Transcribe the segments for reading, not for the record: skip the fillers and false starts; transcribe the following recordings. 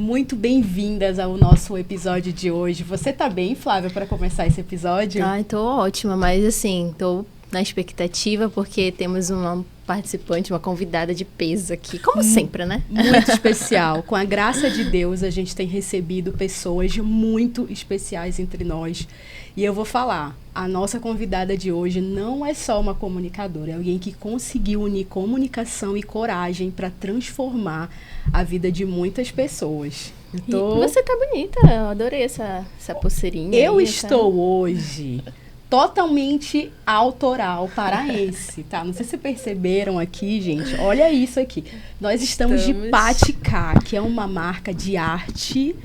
muito bem-vindas ao nosso episódio de hoje. Você tá bem, Flávia, para começar esse episódio? Ai, tô ótima, mas assim, tô na expectativa porque temos uma participante, uma convidada de peso aqui, como sempre, né? Muito especial. Com a graça de Deus, a gente tem recebido pessoas muito especiais entre nós. E eu vou falar, a nossa convidada de hoje não é só uma comunicadora, é alguém que conseguiu unir comunicação e coragem para transformar a vida de muitas pessoas. E você tá bonita, eu adorei essa pulseirinha. Eu estou hoje totalmente autoral paraense, tá? Não sei se perceberam aqui, gente. Olha isso aqui. Nós estamos de Paticá, que é uma marca de arte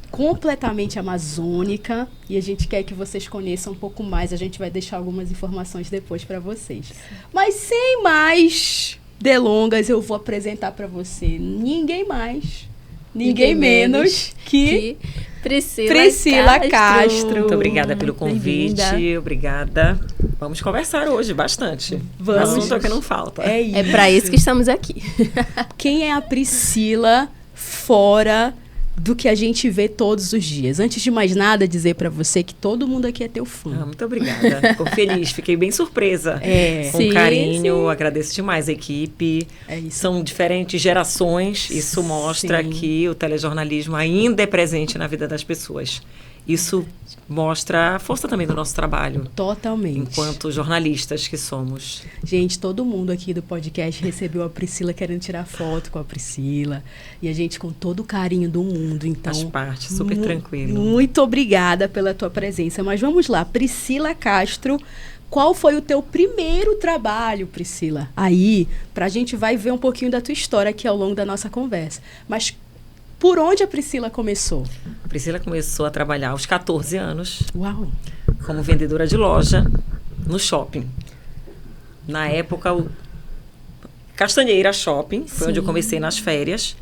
completamente amazônica, e a gente quer que vocês conheçam um pouco mais. A gente vai deixar algumas informações depois para vocês. Mas sem mais delongas, eu vou apresentar para você ninguém mais, ninguém menos que Priscila Castro. Muito obrigada pelo convite, obrigada. Vamos conversar hoje bastante. Vamos. Assunto é que não falta. É para isso que estamos aqui. Quem é a Priscila fora do que a gente vê todos os dias? Antes de mais nada, dizer para você que todo mundo aqui é teu fã. Muito obrigada. Fico feliz, fiquei bem surpresa. Com sim, carinho, sim. Agradeço demais a equipe. É isso. São diferentes gerações, isso mostra que o telejornalismo ainda é presente na vida das pessoas. Isso mostra a força também do nosso trabalho. Totalmente. Enquanto jornalistas que somos. Gente, todo mundo aqui do podcast recebeu a Priscila querendo tirar foto com a Priscila. E a gente com todo o carinho do mundo. Então, Faz parte, super tranquilo. Muito obrigada pela tua presença. Mas vamos lá, Priscila Castro. Qual foi o teu primeiro trabalho, Priscila? Aí, pra gente vai ver um pouquinho da tua história aqui ao longo da nossa conversa. Mas por onde a Priscila começou? A Priscila começou a trabalhar aos 14 anos. Uau! Como vendedora de loja no shopping. Na época, o Castanheira Shopping, foi onde eu comecei nas férias.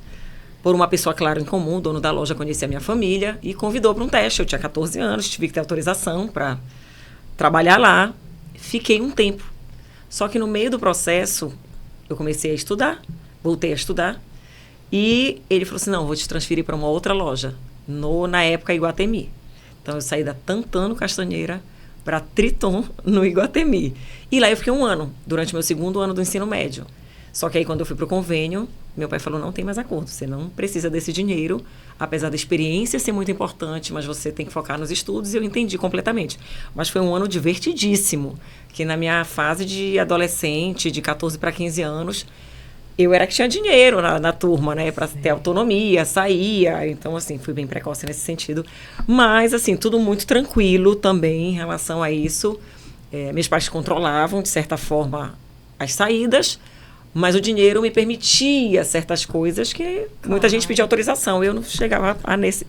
Por uma pessoa, claro, em comum, o dono da loja conhecia a minha família e convidou para um teste. Eu tinha 14 anos, tive que ter autorização para trabalhar lá. Fiquei um tempo. Só que no meio do processo, eu comecei a estudar, voltei a estudar. E ele falou assim, não, vou te transferir para uma outra loja, na época Iguatemi. Então eu saí da Tantano Castanheira para Triton no Iguatemi. E lá eu fiquei um ano, durante meu segundo ano do ensino médio. Só que aí quando eu fui para o convênio, meu pai falou, não tem mais acordo, você não precisa desse dinheiro, apesar da experiência ser muito importante, mas você tem que focar nos estudos, e eu entendi completamente. Mas foi um ano divertidíssimo, que na minha fase de adolescente, de 14 para 15 anos, eu era que tinha dinheiro na turma, né? Para ter autonomia, saía. Então, assim, fui bem precoce nesse sentido. Mas, assim, tudo muito tranquilo também em relação a isso. Meus pais controlavam, de certa forma, as saídas. Mas o dinheiro me permitia certas coisas que muita gente pedia autorização. Eu não chegava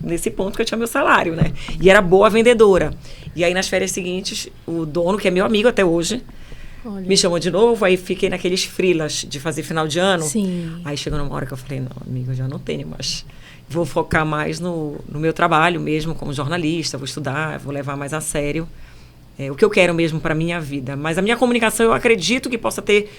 nesse ponto que eu tinha meu salário, né? E era boa vendedora. E aí, nas férias seguintes, o dono, que é meu amigo até hoje, olha, me chamou de novo, aí fiquei naqueles freelas de fazer final de ano. Sim. Aí chegou numa hora que eu falei, não, amigo, eu já não tenho, mas vou focar mais no meu trabalho mesmo, como jornalista, vou estudar, vou levar mais a sério o que eu quero mesmo para a minha vida. Mas a minha comunicação, eu acredito que possa ter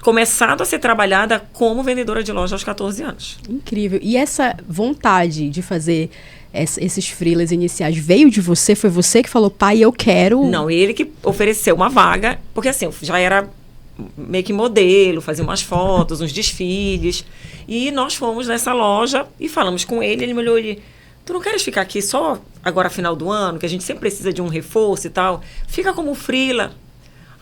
começado a ser trabalhada como vendedora de loja aos 14 anos. Incrível. E essa vontade de fazer esses freelas iniciais veio de você? Foi você que falou, pai, eu quero? Não, ele que ofereceu uma vaga, porque assim, eu já era meio que modelo, fazia umas fotos, uns desfiles, e nós fomos nessa loja e falamos com ele, ele me olhou e tu não queres ficar aqui só agora final do ano, que a gente sempre precisa de um reforço e tal, fica como freela.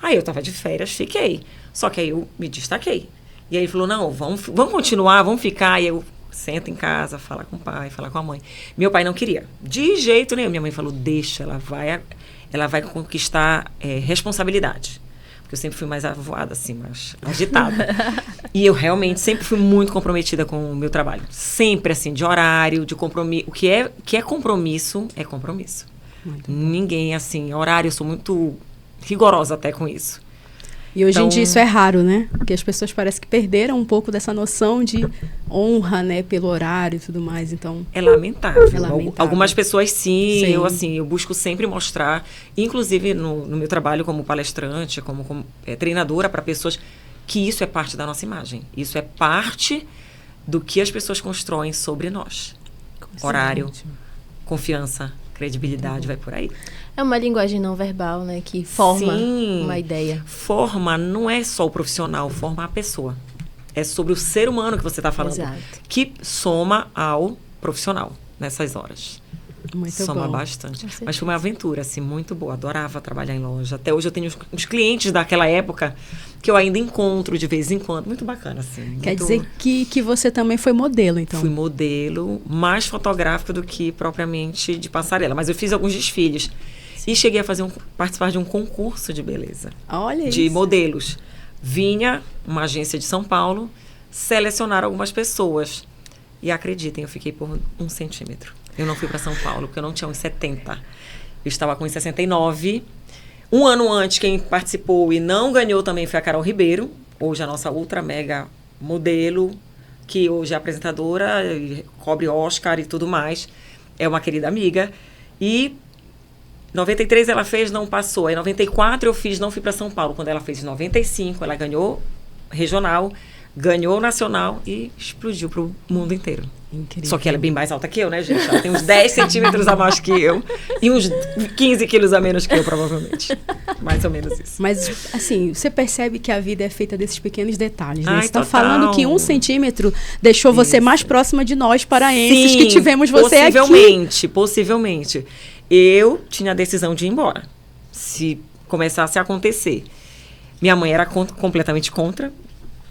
Aí eu tava de férias, fiquei, só que aí eu me destaquei, e aí ele falou, não, vamos continuar, vamos ficar, e eu senta em casa, fala com o pai, fala com a mãe. Meu pai não queria, de jeito nenhum. Minha mãe falou, deixa, ela vai conquistar responsabilidade. Porque eu sempre fui mais avoada, assim, mais agitada. E eu realmente sempre fui muito comprometida com o meu trabalho. Sempre, assim, de horário, de compromisso. O que é compromisso, é compromisso. Ninguém, assim, horário, eu sou muito rigorosa até com isso. E hoje em dia isso é raro, né? Porque as pessoas parecem que perderam um pouco dessa noção de honra, né? Pelo horário e tudo mais, então... É lamentável. Algumas pessoas sim. Eu busco sempre mostrar, inclusive no meu trabalho como palestrante, como treinadora para pessoas, que isso é parte da nossa imagem. Isso é parte do que as pessoas constroem sobre nós. Horário, confiança, credibilidade, vai por aí. É uma linguagem não verbal, né? Que forma uma ideia. Forma não é só o profissional, forma a pessoa. É sobre o ser humano que você está falando. Exato. Que soma ao profissional nessas horas. Muito Soma bom. bastante. Mas foi uma aventura, assim, muito boa. Adorava trabalhar em loja. Até hoje eu tenho uns clientes daquela época que eu ainda encontro de vez em quando. Muito bacana, assim. Quer dizer que você também foi modelo, então? Fui modelo, mais fotográfico do que propriamente de passarela. Mas eu fiz alguns desfiles. E cheguei a participar de um concurso de beleza. Olha de isso. modelos. Vinha uma agência de São Paulo selecionar algumas pessoas. E acreditem, eu fiquei por 1 centímetro. Eu não fui para São Paulo, porque eu não tinha 1,70. Eu estava com 1,69. Um ano antes, quem participou e não ganhou também foi a Carol Ribeiro, hoje a nossa ultra mega modelo, que hoje é apresentadora, cobre Oscar e tudo mais. É uma querida amiga. E 93 ela fez, não passou. Aí 94 eu fiz, não fui para São Paulo. Quando ela fez 95, ela ganhou regional, ganhou nacional e explodiu para o mundo inteiro. Incrível. Só que ela é bem mais alta que eu, né, gente? Ela tem uns 10 centímetros a mais que eu e uns 15 quilos a menos que eu, provavelmente. Mais ou menos isso. Mas, assim, você percebe que a vida é feita desses pequenos detalhes, né? Ai, Você está total. falando que 1 centímetro deixou você Isso. mais próxima de nós paraenses Sim, que tivemos você aqui. Possivelmente. Eu tinha a decisão de ir embora, se começasse a acontecer. Minha mãe era completamente contra,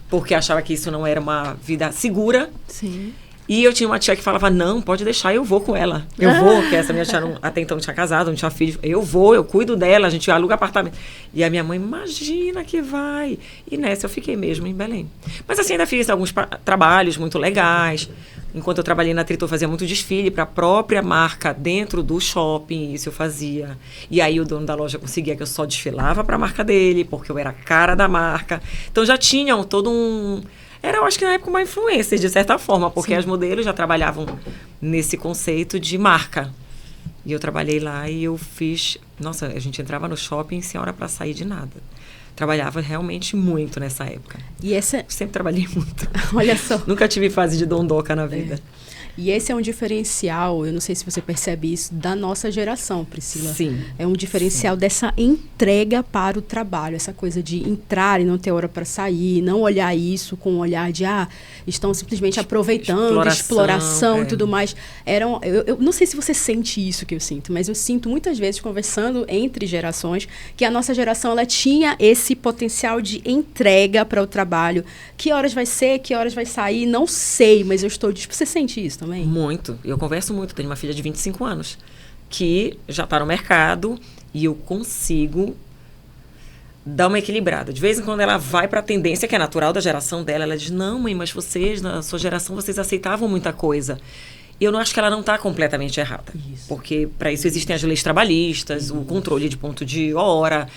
porque achava que isso não era uma vida segura. Sim. E eu tinha uma tia que falava, não, pode deixar, eu vou com ela. Eu vou, porque essa minha tia até então não tinha casado, não tinha filho. Eu vou, eu cuido dela, a gente aluga apartamento. E a minha mãe, imagina que vai. E nessa eu fiquei mesmo em Belém. Mas assim, ainda fiz alguns trabalhos muito legais. Enquanto eu trabalhei na Triton, eu fazia muito desfile para a própria marca dentro do shopping, isso eu fazia. E aí o dono da loja conseguia que eu só desfilava para a marca dele, porque eu era a cara da marca. Então já tinham todo um... Era, eu acho que na época, uma influência, de certa forma, porque as modelos já trabalhavam nesse conceito de marca. E eu trabalhei lá e eu fiz... Nossa, a gente entrava no shopping sem hora para sair de nada. Trabalhava realmente muito nessa época. E essa... Sempre trabalhei muito. Olha só. Nunca tive fase de dondoca na vida. E esse é um diferencial, eu não sei se você percebe isso, da nossa geração, Priscila. Sim. É um diferencial dessa entrega para o trabalho, essa coisa de entrar e não ter hora para sair, não olhar isso com um olhar de, estão simplesmente aproveitando, exploração e tudo mais. Eu não sei se você sente isso que eu sinto, mas eu sinto muitas vezes, conversando entre gerações, que a nossa geração, ela tinha esse potencial de entrega para o trabalho. Que horas vai ser, que horas vai sair, não sei, mas eu estou... Você sente isso também? Muito. Eu converso muito. Tenho uma filha de 25 anos que já está no mercado e eu consigo dar uma equilibrada. De vez em quando ela vai para a tendência que é natural da geração dela. Ela diz, não, mãe, mas vocês, na sua geração, vocês aceitavam muita coisa. E eu não acho que ela não está completamente errada. Isso. Porque para isso existem as leis trabalhistas, o controle de ponto de hora,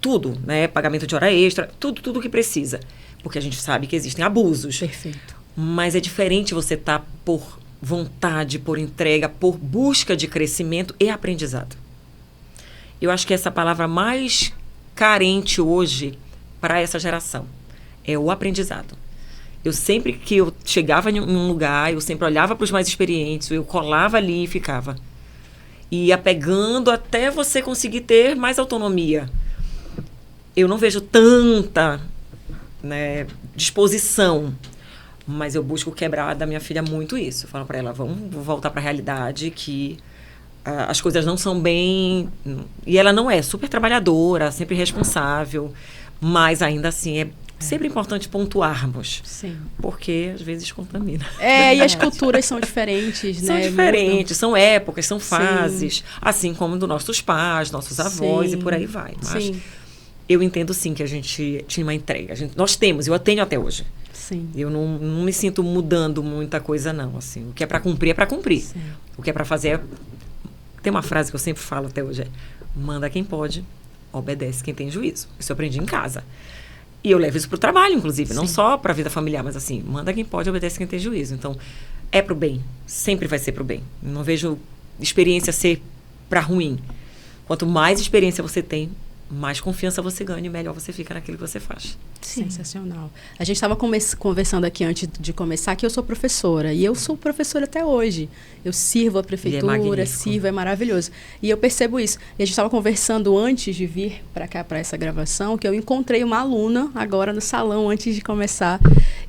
tudo, né? Pagamento de hora extra, tudo que precisa. Porque a gente sabe que existem abusos. Perfeito. Mas é diferente você estar por vontade, por entrega, por busca de crescimento e aprendizado. Eu acho que essa palavra mais carente hoje para essa geração é o aprendizado. Eu sempre que eu chegava em um lugar, eu sempre olhava para os mais experientes, eu colava ali e ficava. E ia pegando até você conseguir ter mais autonomia. Eu não vejo tanta, né, disposição. Mas eu busco quebrar da minha filha muito isso. Eu falo para ela, vamos voltar para a realidade, que as coisas não são bem... E ela não é super trabalhadora, sempre responsável, mas ainda assim é sempre importante pontuarmos. Sim. Porque às vezes contamina. E as culturas são diferentes, né? São diferentes, são épocas, são fases. Sim. Assim como dos nossos pais, nossos avós, sim, e por aí vai. Mas sim, eu entendo sim que a gente tinha uma entrega. Nós temos, eu a tenho até hoje. Sim. Eu não me sinto mudando muita coisa, não. Assim, o que é para cumprir, é para cumprir. Sim. O que é para fazer é... Tem uma frase que eu sempre falo até hoje, manda quem pode, obedece quem tem juízo. Isso eu aprendi em casa. E eu levo isso para o trabalho, inclusive. Sim. Não só para a vida familiar, mas assim, manda quem pode, obedece quem tem juízo. Então, é para o bem. Sempre vai ser para o bem. Não vejo experiência ser para ruim. Quanto mais experiência você tem, mais confiança você ganha e melhor você fica naquilo que você faz. Sim. Sensacional. A gente estava conversando aqui antes de começar que eu sou professora. E eu sou professora até hoje. Eu sirvo a prefeitura, é maravilhoso. E eu percebo isso. E a gente estava conversando antes de vir para cá, para essa gravação, que eu encontrei uma aluna agora no salão, antes de começar.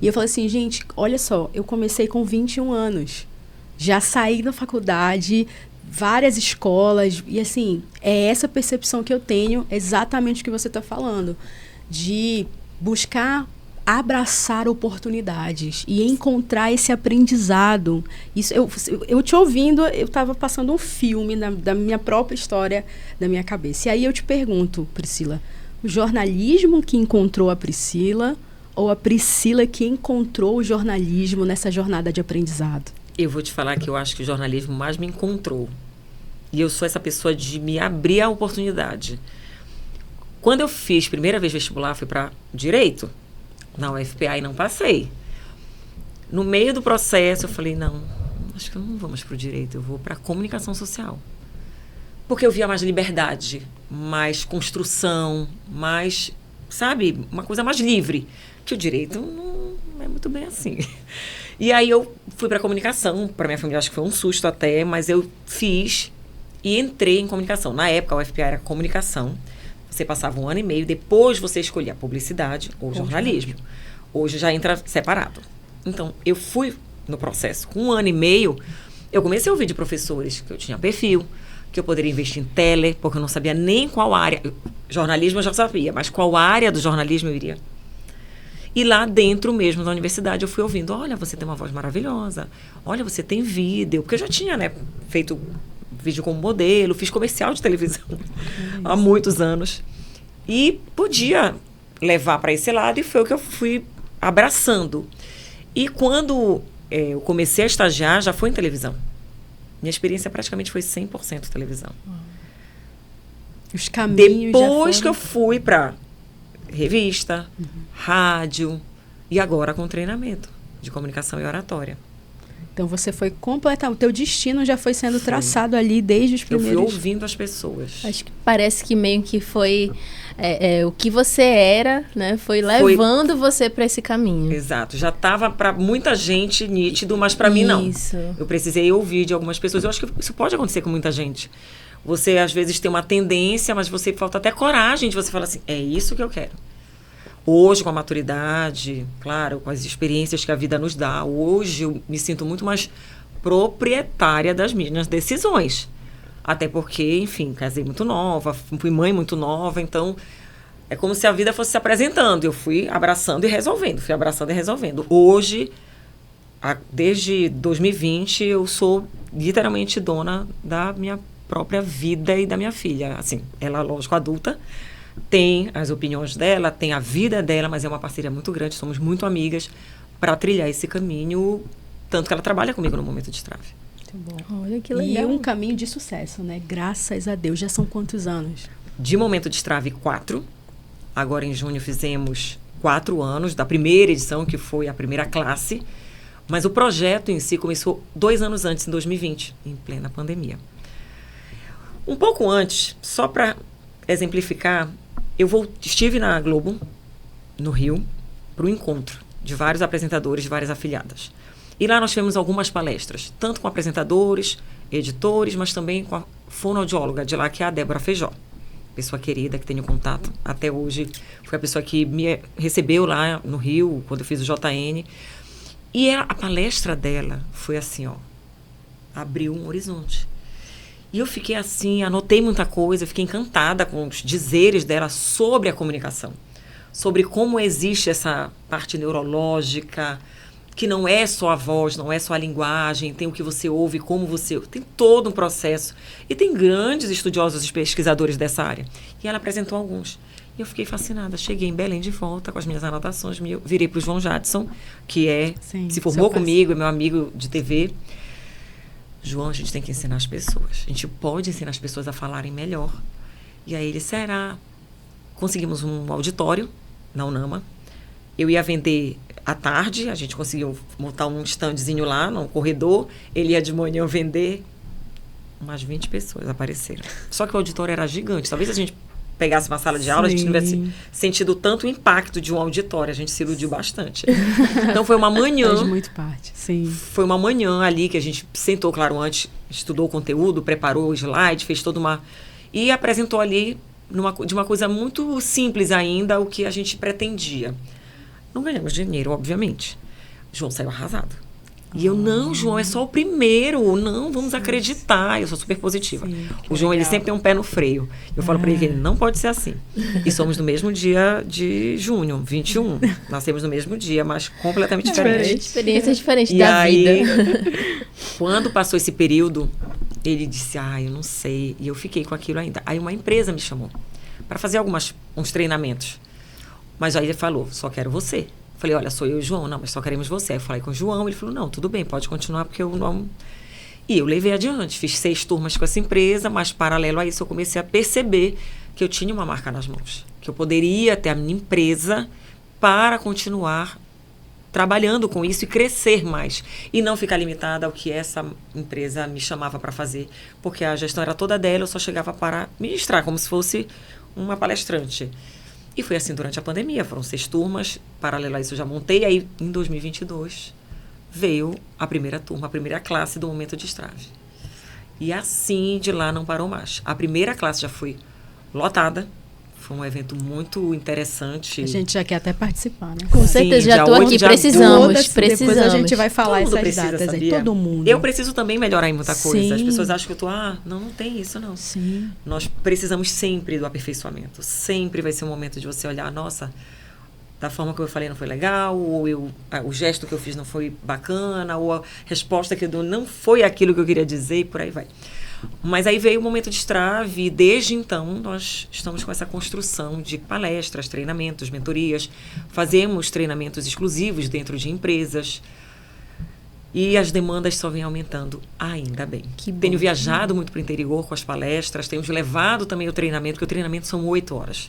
E eu falei assim, gente, olha só, eu comecei com 21 anos. Já saí da faculdade, várias escolas, e assim, é essa percepção que eu tenho, exatamente o que você está falando, de buscar abraçar oportunidades e encontrar esse aprendizado. Isso, eu te ouvindo, eu estava passando um filme da minha própria história na minha cabeça. E aí eu te pergunto, Priscila, o jornalismo que encontrou a Priscila ou a Priscila que encontrou o jornalismo nessa jornada de aprendizado? Eu vou te falar que eu acho que o jornalismo mais me encontrou. E eu sou essa pessoa de me abrir a oportunidade. Quando eu fiz primeira vez vestibular, fui para Direito, na UFPA, e não passei. No meio do processo, eu falei, não, acho que eu não vou mais para o Direito, eu vou para Comunicação Social. Porque eu via mais liberdade, mais construção, mais, sabe, uma coisa mais livre. Que o Direito não é muito bem assim. E aí eu fui para comunicação, para minha família acho que foi um susto até, mas eu fiz e entrei em comunicação. Na época a UFPA era comunicação, você passava 1 ano e meio, depois você escolhia publicidade ou jornalismo. Hoje já entra separado. Então eu fui no processo. Com 1 ano e meio, eu comecei a ouvir de professores que eu tinha perfil, que eu poderia investir em tele, porque eu não sabia nem qual área. Jornalismo eu já sabia, mas qual área do jornalismo eu iria. E lá dentro mesmo da universidade eu fui ouvindo, olha, você tem uma voz maravilhosa, olha, você tem vídeo, porque eu já tinha, né, feito vídeo como modelo, fiz comercial de televisão há muitos anos. E podia levar para esse lado e foi o que eu fui abraçando. E quando eu comecei a estagiar, já foi em televisão. Minha experiência praticamente foi 100% televisão. Os caminhos depois que eu fui para revista, rádio e agora com treinamento de comunicação e oratória. Então você foi completamente, o teu destino já foi sendo traçado ali desde os primeiros... Eu fui ouvindo as pessoas. Acho que parece que meio que foi o que você era, né? Foi levando você para esse caminho. Exato. Já estava para muita gente nítido, mas para mim não. Isso. Eu precisei ouvir de algumas pessoas. Eu acho que isso pode acontecer com muita gente. Você, às vezes, tem uma tendência, mas você falta até coragem de você falar assim, é isso que eu quero. Hoje, com a maturidade, claro, com as experiências que a vida nos dá, hoje eu me sinto muito mais proprietária das minhas decisões. Até porque, enfim, casei muito nova, fui mãe muito nova, então é como se a vida fosse se apresentando. Eu fui abraçando e resolvendo, Hoje, desde 2020, eu sou literalmente dona da minha própria vida e da minha filha. Assim, ela, lógico, adulta, tem as opiniões dela, tem a vida dela, mas é uma parceria muito grande, somos muito amigas para trilhar esse caminho, tanto que ela trabalha comigo no Momento de Trave. Muito bom. Olha que legal. E um caminho de sucesso, né? Graças a Deus. Já são quantos anos? De Momento de Trave, 4. Agora, em junho, fizemos 4 anos da primeira edição, que foi a primeira classe. Mas o projeto em si começou 2 anos antes, em 2020, em plena pandemia. Um pouco antes, só para exemplificar, estive na Globo, no Rio, para o encontro de vários apresentadores, de várias afiliadas. E lá nós tivemos algumas palestras, tanto com apresentadores, editores, mas também com a fonoaudióloga de lá, que é a Débora Feijó. Pessoa querida, que tenho contato até hoje. Foi a pessoa que me recebeu lá no Rio, quando eu fiz o JN. E a palestra dela foi assim, ó, abriu um horizonte. E eu fiquei assim, anotei muita coisa, fiquei encantada com os dizeres dela sobre a comunicação. Sobre como existe essa parte neurológica, que não é só a voz, não é só a linguagem, tem o que você ouve, como você... Tem todo um processo. E tem grandes estudiosos e pesquisadores dessa área. E ela apresentou alguns. E eu fiquei fascinada. Cheguei em Belém de volta com as minhas anotações, virei para o João Jadson, que se formou comigo, é meu amigo de TV. João, a gente tem que ensinar as pessoas. A gente pode ensinar as pessoas a falarem melhor. E aí ele, será? Conseguimos um auditório na UNAMA. Eu ia vender à tarde, a gente conseguiu montar um standzinho lá no corredor. Ele ia de manhã vender. Umas 20 pessoas apareceram. Só que o auditório era gigante. Talvez a gente pegasse uma sala de aula, a gente não Sim. tivesse sentido tanto o impacto de um auditório. A gente se iludiu bastante. Então, foi uma manhã. Faz muito parte, sim. Foi uma manhã ali que a gente sentou, claro, antes, estudou o conteúdo, preparou o slide, fez toda uma... E apresentou ali, de uma coisa muito simples ainda, o que a gente pretendia. Não ganhamos dinheiro, obviamente. João saiu arrasado. E eu, não, João, é só o primeiro. Não, vamos acreditar. Eu sou super positiva. Sim, o João, ele sempre tem um pé no freio. Eu falo pra ele que ele não pode ser assim. E somos no mesmo dia de junho, 21. Nascemos no mesmo dia, mas completamente diferente. Experiências diferentes E da aí, vida. quando passou esse período, ele disse, eu não sei. E eu fiquei com aquilo ainda. Aí uma empresa me chamou para fazer uns treinamentos. Mas aí ele falou, só quero você. Falei, olha, sou eu e o João. Não, mas só queremos você. Aí eu falei com o João, ele falou, não, tudo bem, pode continuar, porque eu não... E eu levei adiante, fiz 6 turmas com essa empresa, mas paralelo a isso eu comecei a perceber que eu tinha uma marca nas mãos, que eu poderia ter a minha empresa para continuar trabalhando com isso e crescer mais. E não ficar limitada ao que essa empresa me chamava para fazer, porque a gestão era toda dela, eu só chegava para ministrar, como se fosse uma palestrante. E foi assim durante a pandemia, foram 6 turmas, paralelo a isso eu já montei, aí em 2022 veio a primeira turma, a primeira classe do Momento Destrave. E assim, de lá não parou mais. A primeira classe já foi lotada, foi um evento muito interessante. A gente já quer até participar, né? Com certeza, já estou aqui, precisamos. Depois a gente vai falar todo mundo essas precisa, datas sabia? aí, todo mundo. Eu preciso também melhorar em muita coisa. Sim. As pessoas acham que eu tô, não tem isso, não. Sim. Nós precisamos sempre do aperfeiçoamento. Sempre vai ser um momento de você olhar, nossa, da forma que eu falei não foi legal, ou o gesto que eu fiz não foi bacana, ou a resposta que eu dou não foi aquilo que eu queria dizer, e por aí vai. Mas aí veio o Momento Destrave e desde então nós estamos com essa construção de palestras, treinamentos, mentorias. Fazemos treinamentos exclusivos dentro de empresas e as demandas só vêm aumentando, ainda bem. Tenho viajado muito para o interior com as palestras, temos levado também o treinamento, porque o treinamento são 8 horas.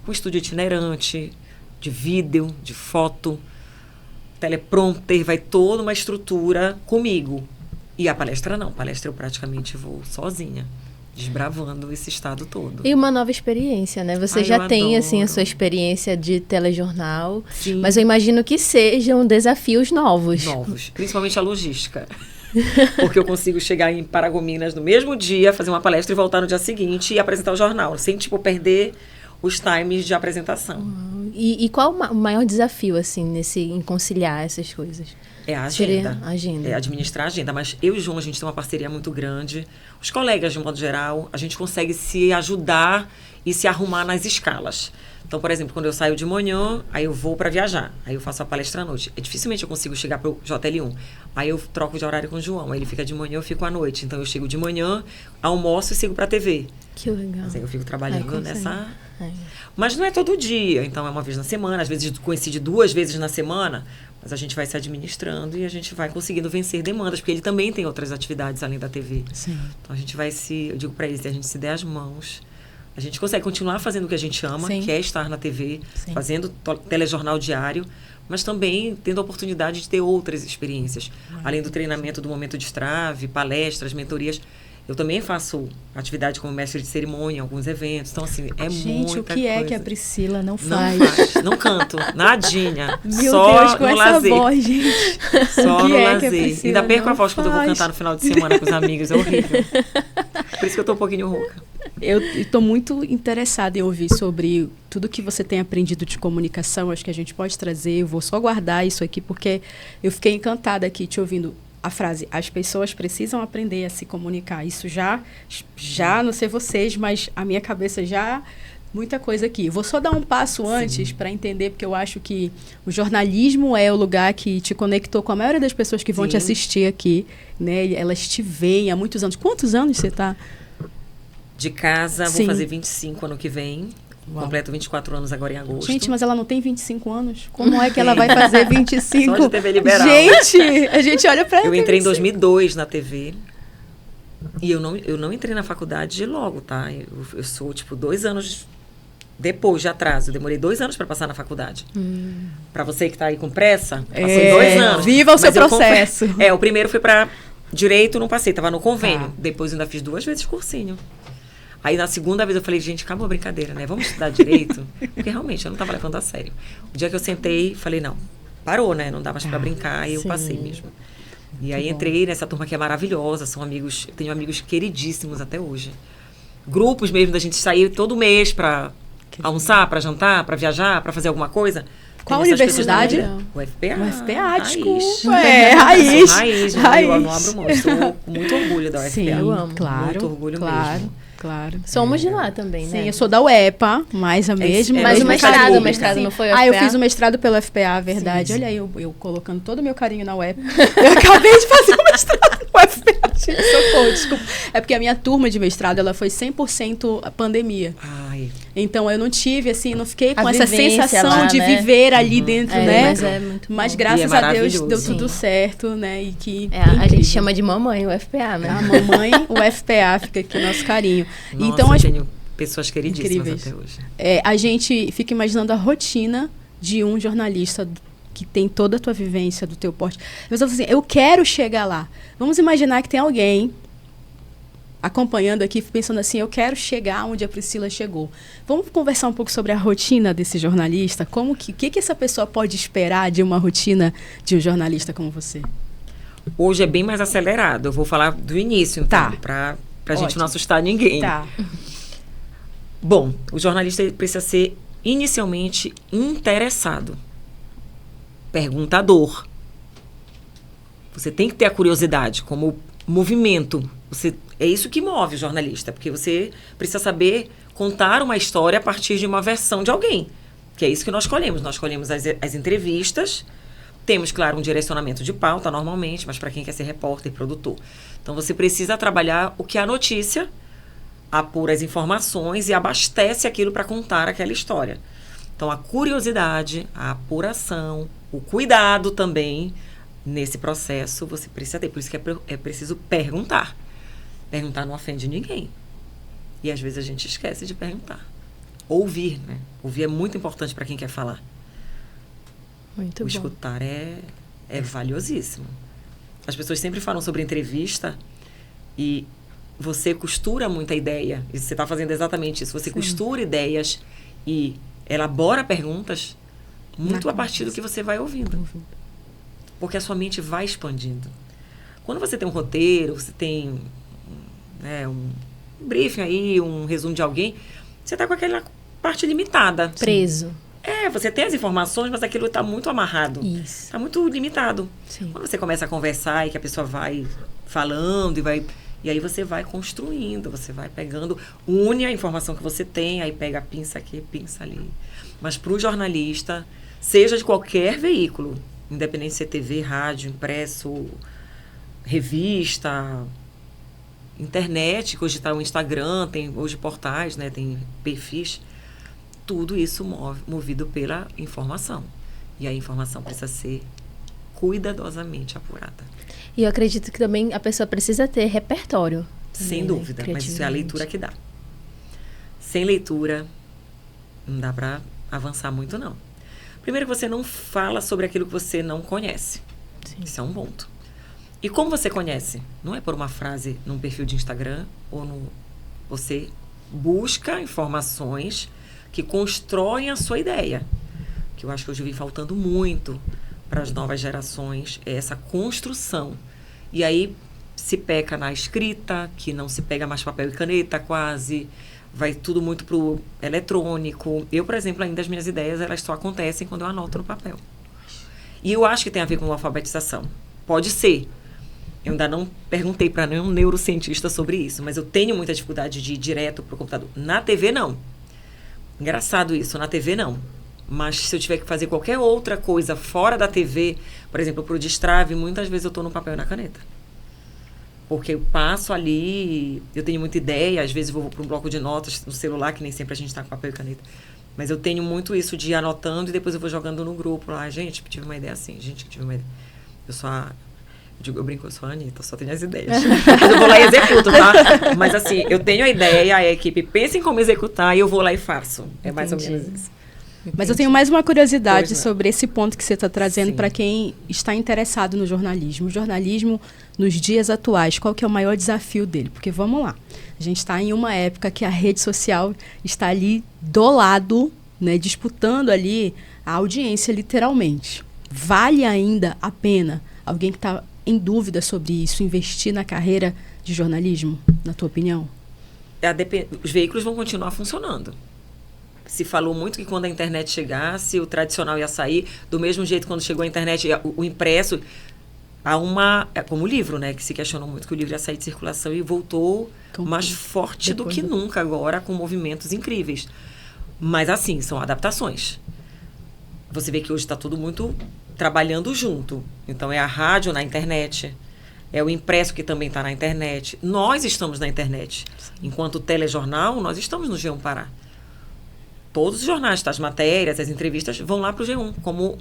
Com estúdio itinerante, de vídeo, de foto, teleprompter, vai toda uma estrutura comigo. E a palestra não. Palestra eu praticamente vou sozinha, desbravando esse estado todo. E uma nova experiência, né? Você já tem, assim, a sua experiência de telejornal. Sim. Mas eu imagino que sejam desafios novos. Novos. Principalmente a logística. Porque eu consigo chegar em Paragominas no mesmo dia, fazer uma palestra e voltar no dia seguinte e apresentar o jornal. Sem, perder os times de apresentação. E qual o maior desafio, assim, em conciliar essas coisas? É a agenda. Seria a agenda. É administrar a agenda. Mas eu e o João, a gente tem uma parceria muito grande. Os colegas, de modo geral, a gente consegue se ajudar e se arrumar nas escalas. Então, por exemplo, quando eu saio de manhã, aí eu vou para viajar. Aí eu faço a palestra à noite. Dificilmente eu consigo chegar para o JL1. Aí eu troco de horário com o João. Aí ele fica de manhã, eu fico à noite. Então, eu chego de manhã, almoço e sigo para a TV. Que legal. Mas aí eu fico trabalhando nessa... É. Mas não é todo dia. Então, é uma vez na semana. Às vezes coincide 2 vezes na semana. Mas a gente vai se administrando e a gente vai conseguindo vencer demandas. Porque ele também tem outras atividades além da TV. Sim. Então, a gente vai eu digo para ele, se a gente se der as mãos... A gente consegue continuar fazendo o que a gente ama, Sim. que é estar na TV, Sim. fazendo telejornal diário, mas também tendo a oportunidade de ter outras experiências. Além do treinamento do Momento Destrave, palestras, mentorias. Eu também faço atividade como mestre de cerimônia em alguns eventos. Então, assim, é muita coisa. Gente, o que é que a Priscila não faz? Não faz, não canto, nadinha. Meu só Deus, com no essa lazer. voz, gente. Só O que no é que a lazer. Priscila Ainda perco a não voz quando eu vou faz? cantar no final de semana com os amigos. É horrível. Por isso que eu tô um pouquinho rouca. Eu estou muito interessada em ouvir sobre tudo que você tem aprendido de comunicação. Acho que a gente pode trazer. Eu vou só guardar isso aqui, porque eu fiquei encantada aqui te ouvindo a frase: as pessoas precisam aprender a se comunicar. Isso já não sei vocês, mas a minha cabeça já... Muita coisa aqui. Vou só dar um passo antes para entender, porque eu acho que o jornalismo é o lugar que te conectou com a maioria das pessoas que vão Sim. te assistir aqui, né? Elas te veem há muitos anos. Quantos anos você está? De casa, vou Sim. fazer 25 ano que vem. Uau. Completo 24 anos agora em agosto. Gente, mas ela não tem 25 anos. Como é que ela vai fazer 25? Só de TV liberal. Gente, a gente olha para ela. Eu entrei em 2002 na TV. E eu não entrei na faculdade logo, tá? Eu sou, 2 anos depois de atraso. Eu demorei 2 anos para passar na faculdade. Para você que tá aí com pressa, passei 2 anos. Viva o seu Mas eu processo. o primeiro foi para direito, não passei, tava no convênio. Tá. Depois eu ainda fiz 2 vezes cursinho. Aí, na segunda vez, eu falei, gente, acabou a brincadeira, né? Vamos estudar direito? Porque, realmente, eu não estava levando a sério. O dia que eu sentei, falei, não, parou, né? Não dá mais para brincar, e eu passei mesmo. E aí, entrei nessa turma que é maravilhosa, são amigos, tenho amigos queridíssimos até hoje. Grupos mesmo da gente sair todo mês para almoçar, para jantar, para viajar, para fazer alguma coisa. Qual universidade? O FPA. O FPA, desculpa. Raiz. Raiz. Eu não abro mão. Estou com muito orgulho da UFPA. Sim, eu amo. Claro. Muito orgulho mesmo. Claro. Somos de lá também, né? Sim, eu sou da UEPA, mais a mesma. Mas o mestrado não foi o FPA? Eu fiz o mestrado pelo FPA, verdade. Sim. Olha aí, eu colocando todo o meu carinho na UEPA. Eu acabei de fazer o mestrado no FPA. Socorro, desculpa. É porque a minha turma de mestrado, ela foi 100% pandemia. Ai. Então, eu não tive, assim, não fiquei com essa sensação lá, de viver ali dentro, né? Mas é muito Mas graças a Deus deu tudo certo, né? E que a gente chama de mamãe o FPA, né? A mamãe, o FPA, fica aqui o nosso carinho. Nossa, então, eu tenho pessoas queridíssimas até hoje. A gente fica imaginando a rotina de um jornalista que tem toda a tua vivência, do teu porte. Eu falo assim, eu quero chegar lá. Vamos imaginar que tem alguém acompanhando aqui, pensando assim, eu quero chegar onde a Priscila chegou. Vamos conversar um pouco sobre a rotina desse jornalista? O que essa pessoa pode esperar de uma rotina de um jornalista como você? Hoje é bem mais acelerado. Eu vou falar do início, então, tá. Pra gente não assustar ninguém. Tá. Bom, o jornalista precisa ser inicialmente interessado. Perguntador. Você tem que ter a curiosidade como movimento. É isso que move o jornalista, porque você precisa saber contar uma história a partir de uma versão de alguém. Que é isso que nós escolhemos. Nós escolhemos as entrevistas. Temos, claro, um direcionamento de pauta, normalmente, mas para quem quer ser repórter, produtor. Então, você precisa trabalhar o que é a notícia, apura as informações e abastece aquilo para contar aquela história. Então, a curiosidade, a apuração, o cuidado também, nesse processo, você precisa ter. Por isso que é preciso perguntar. Perguntar não ofende ninguém. E, às vezes, a gente esquece de perguntar. Ouvir, né? Ouvir é muito importante para quem quer falar. Muito bom. Escutar é valiosíssimo. As pessoas sempre falam sobre entrevista e você costura muita ideia. E você está fazendo exatamente isso. Você costura ideias e elabora perguntas muito a partir do que você vai ouvindo. Porque a sua mente vai expandindo. Quando você tem um roteiro, você tem um briefing aí, um resumo de alguém, você está com aquela parte limitada. Preso. Você tem as informações, mas aquilo está muito amarrado. Isso. Está muito limitado. Sim. Quando você começa a conversar e que a pessoa vai falando e aí você vai construindo, você vai pegando, une a informação que você tem, aí pega a pinça aqui, pinça ali. Mas para o jornalista, seja de qualquer veículo, independente se é TV, rádio, impresso, revista, internet, que hoje está o Instagram, tem hoje portais, né, tem perfis, tudo isso movido pela informação. E a informação precisa ser cuidadosamente apurada. E eu acredito que também a pessoa precisa ter repertório. Sem dúvida, mas isso é a leitura que dá. Sem leitura, não dá para avançar muito, não. Primeiro, você não fala sobre aquilo que você não conhece. Sim. Isso é um ponto. E como você conhece? Não é por uma frase num perfil de Instagram você busca informações que constroem a sua ideia. Que eu acho que hoje vem faltando muito para as novas gerações, é essa construção. E aí se peca na escrita, que não se pega mais papel e caneta quase, vai tudo muito pro eletrônico. Eu, por exemplo, ainda as minhas ideias, elas só acontecem quando eu anoto no papel. E eu acho que tem a ver com alfabetização. Pode ser. Eu ainda não perguntei para nenhum neurocientista sobre isso, mas eu tenho muita dificuldade de ir direto pro computador. Na TV, não. Engraçado isso, na TV, não. Mas se eu tiver que fazer qualquer outra coisa fora da TV, por exemplo, pro Destrave, muitas vezes eu estou no papel e na caneta. Porque eu passo ali, eu tenho muita ideia, às vezes vou para um bloco de notas no celular, que nem sempre a gente está com papel e caneta. Mas eu tenho muito isso de ir anotando e depois eu vou jogando no grupo lá. Gente, tive uma ideia assim, tive uma ideia. Eu brinco, eu sou a Anitta, só tenho as ideias. Mas eu vou lá e executo, tá? Mas assim, eu tenho a ideia, a equipe pensa em como executar e eu vou lá e faço. É mais ou menos isso. Mas eu tenho mais uma curiosidade Pois não. sobre esse ponto que você está trazendo Sim. para quem está interessado no jornalismo. O jornalismo, nos dias atuais, qual que é o maior desafio dele? Porque, vamos lá, a gente está em uma época que a rede social está ali do lado, né, disputando ali a audiência, literalmente. Vale ainda a pena alguém que está em dúvida sobre isso, investir na carreira de jornalismo, na tua opinião? Os veículos vão continuar funcionando. Se falou muito que quando a internet chegasse, o tradicional ia sair. Do mesmo jeito, quando chegou a internet, o impresso, como o livro, né? Que se questionou muito que o livro ia sair de circulação e voltou mais forte do que nunca agora, com movimentos incríveis. Mas, assim, são adaptações. Você vê que hoje está tudo muito trabalhando junto. Então, é a rádio na internet, é o impresso que também está na internet. Nós estamos na internet. Enquanto telejornal, nós estamos no G1 Pará. Todos os jornais, as matérias, as entrevistas vão lá para o G1, como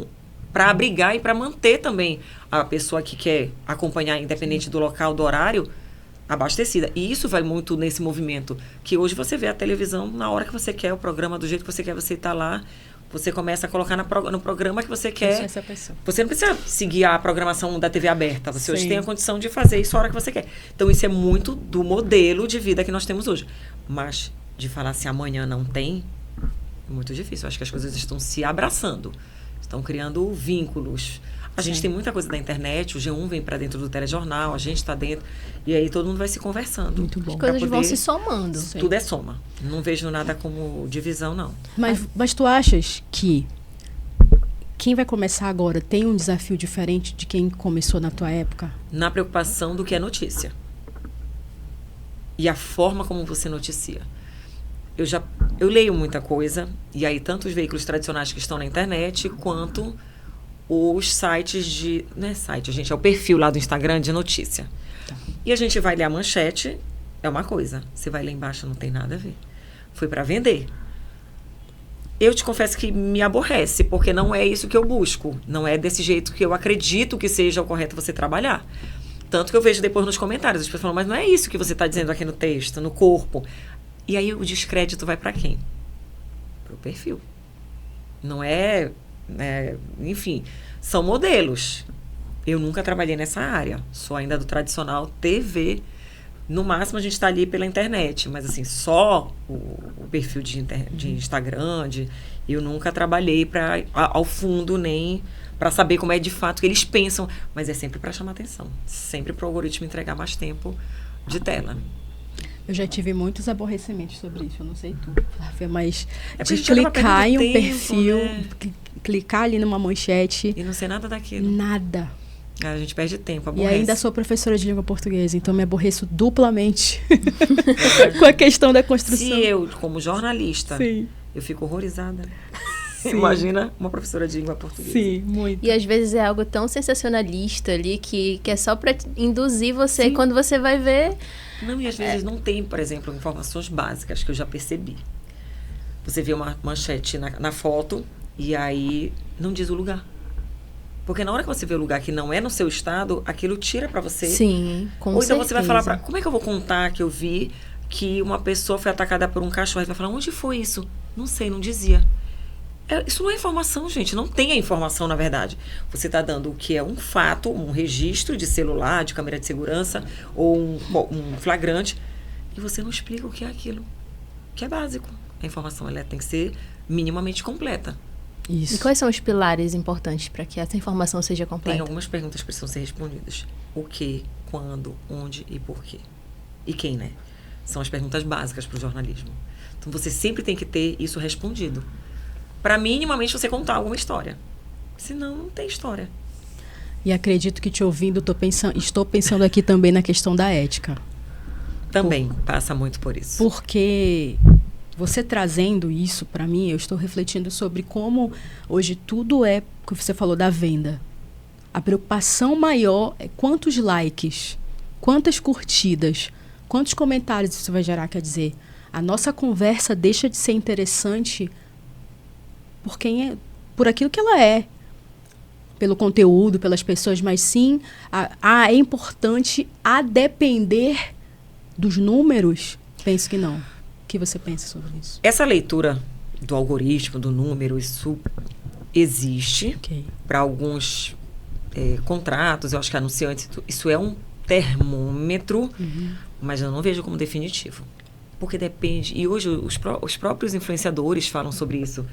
para abrigar e para manter também a pessoa que quer acompanhar, independente do local, do horário, abastecida. E isso vai muito nesse movimento, que hoje você vê a televisão na hora que você quer, o programa do jeito que você quer, você está lá, você começa a colocar no programa que você quer. Você não precisa seguir a programação da TV aberta, você hoje tem a condição de fazer isso a hora que você quer. Então, isso é muito do modelo de vida que nós temos hoje. Mas, de falar se amanhã não tem, é muito difícil. Eu acho que as coisas estão se abraçando, estão criando vínculos. A gente tem muita coisa da internet, o G1 vem para dentro do telejornal, a gente está dentro, e aí todo mundo vai se conversando. Muito bom. As coisas vão se somando. Tudo é soma. Não vejo nada como divisão, não. Mas tu achas que quem vai começar agora tem um desafio diferente de quem começou na tua época? Na preocupação do que é notícia. E a forma como você noticia. Eu leio muita coisa, e aí tanto os veículos tradicionais que estão na internet, quanto os sites não é site, gente, é o perfil lá do Instagram de notícia. Tá. E a gente vai ler a manchete, é uma coisa. Você vai ler embaixo, não tem nada a ver. Foi para vender. Eu te confesso que me aborrece, porque não é isso que eu busco. Não é desse jeito que eu acredito que seja o correto você trabalhar. Tanto que eu vejo depois nos comentários, as pessoas falam, mas não é isso que você está dizendo aqui no texto, no corpo. E aí o descrédito vai para quem? Para o perfil. Não é, enfim, são modelos. Eu nunca trabalhei nessa área, sou ainda do tradicional TV. No máximo a gente está ali pela internet, mas assim, só o perfil de Instagram, eu nunca trabalhei ao fundo, nem para saber como é de fato que eles pensam, mas é sempre para chamar atenção, sempre para o algoritmo entregar mais tempo de tela. Eu já tive muitos aborrecimentos sobre isso, eu não sei tu, Flávia, mas de porque clicar em um tempo, perfil, né? clicar ali numa manchete. E não sei nada daquilo. Nada. A gente perde tempo, aborrece. E ainda sou professora de língua portuguesa, então me aborreço duplamente com a questão da construção. Se eu, como jornalista, Sim. eu fico horrorizada. Sim. Imagina uma professora de língua portuguesa. Sim, muito. E às vezes é algo tão sensacionalista ali que é só para induzir você. Quando você vai ver... Não, e às vezes não tem, por exemplo, informações básicas que eu já percebi. Você vê uma manchete na foto e aí não diz o lugar. Porque na hora que você vê o lugar que não é no seu estado, aquilo tira pra você. Sim, com certeza. Ou então você vai falar, como é que eu vou contar que eu vi que uma pessoa foi atacada por um cachorro? E vai falar, onde foi isso? Não sei, não dizia. Isso não é informação, gente. Não tem a informação, na verdade. Você está dando o que é um fato, um registro de celular, de câmera de segurança, ou um flagrante, e você não explica o que é aquilo, que é básico. A informação ela tem que ser minimamente completa. Isso. E quais são os pilares importantes para que essa informação seja completa? Tem algumas perguntas que precisam ser respondidas. O que, quando, onde e por quê. E quem, né? São as perguntas básicas para o jornalismo. Então, você sempre tem que ter isso respondido. Para minimamente você contar alguma história. Senão, não tem história. E acredito que te ouvindo, estou pensando aqui também na questão da ética. Também passa muito por isso. Porque você trazendo isso para mim, eu estou refletindo sobre como hoje tudo é, que você falou da venda. A preocupação maior é quantos likes, quantas curtidas, quantos comentários isso vai gerar. Quer dizer, a nossa conversa deixa de ser interessante por aquilo que ela é. Pelo conteúdo, pelas pessoas, mas sim, é importante a depender dos números? Penso que não. O que você pensa sobre isso? Essa leitura do algoritmo, do número, isso existe para alguns contratos, eu acho que anunciantes, isso é um termômetro, mas eu não vejo como definitivo. Porque depende, e hoje os próprios influenciadores falam sobre isso,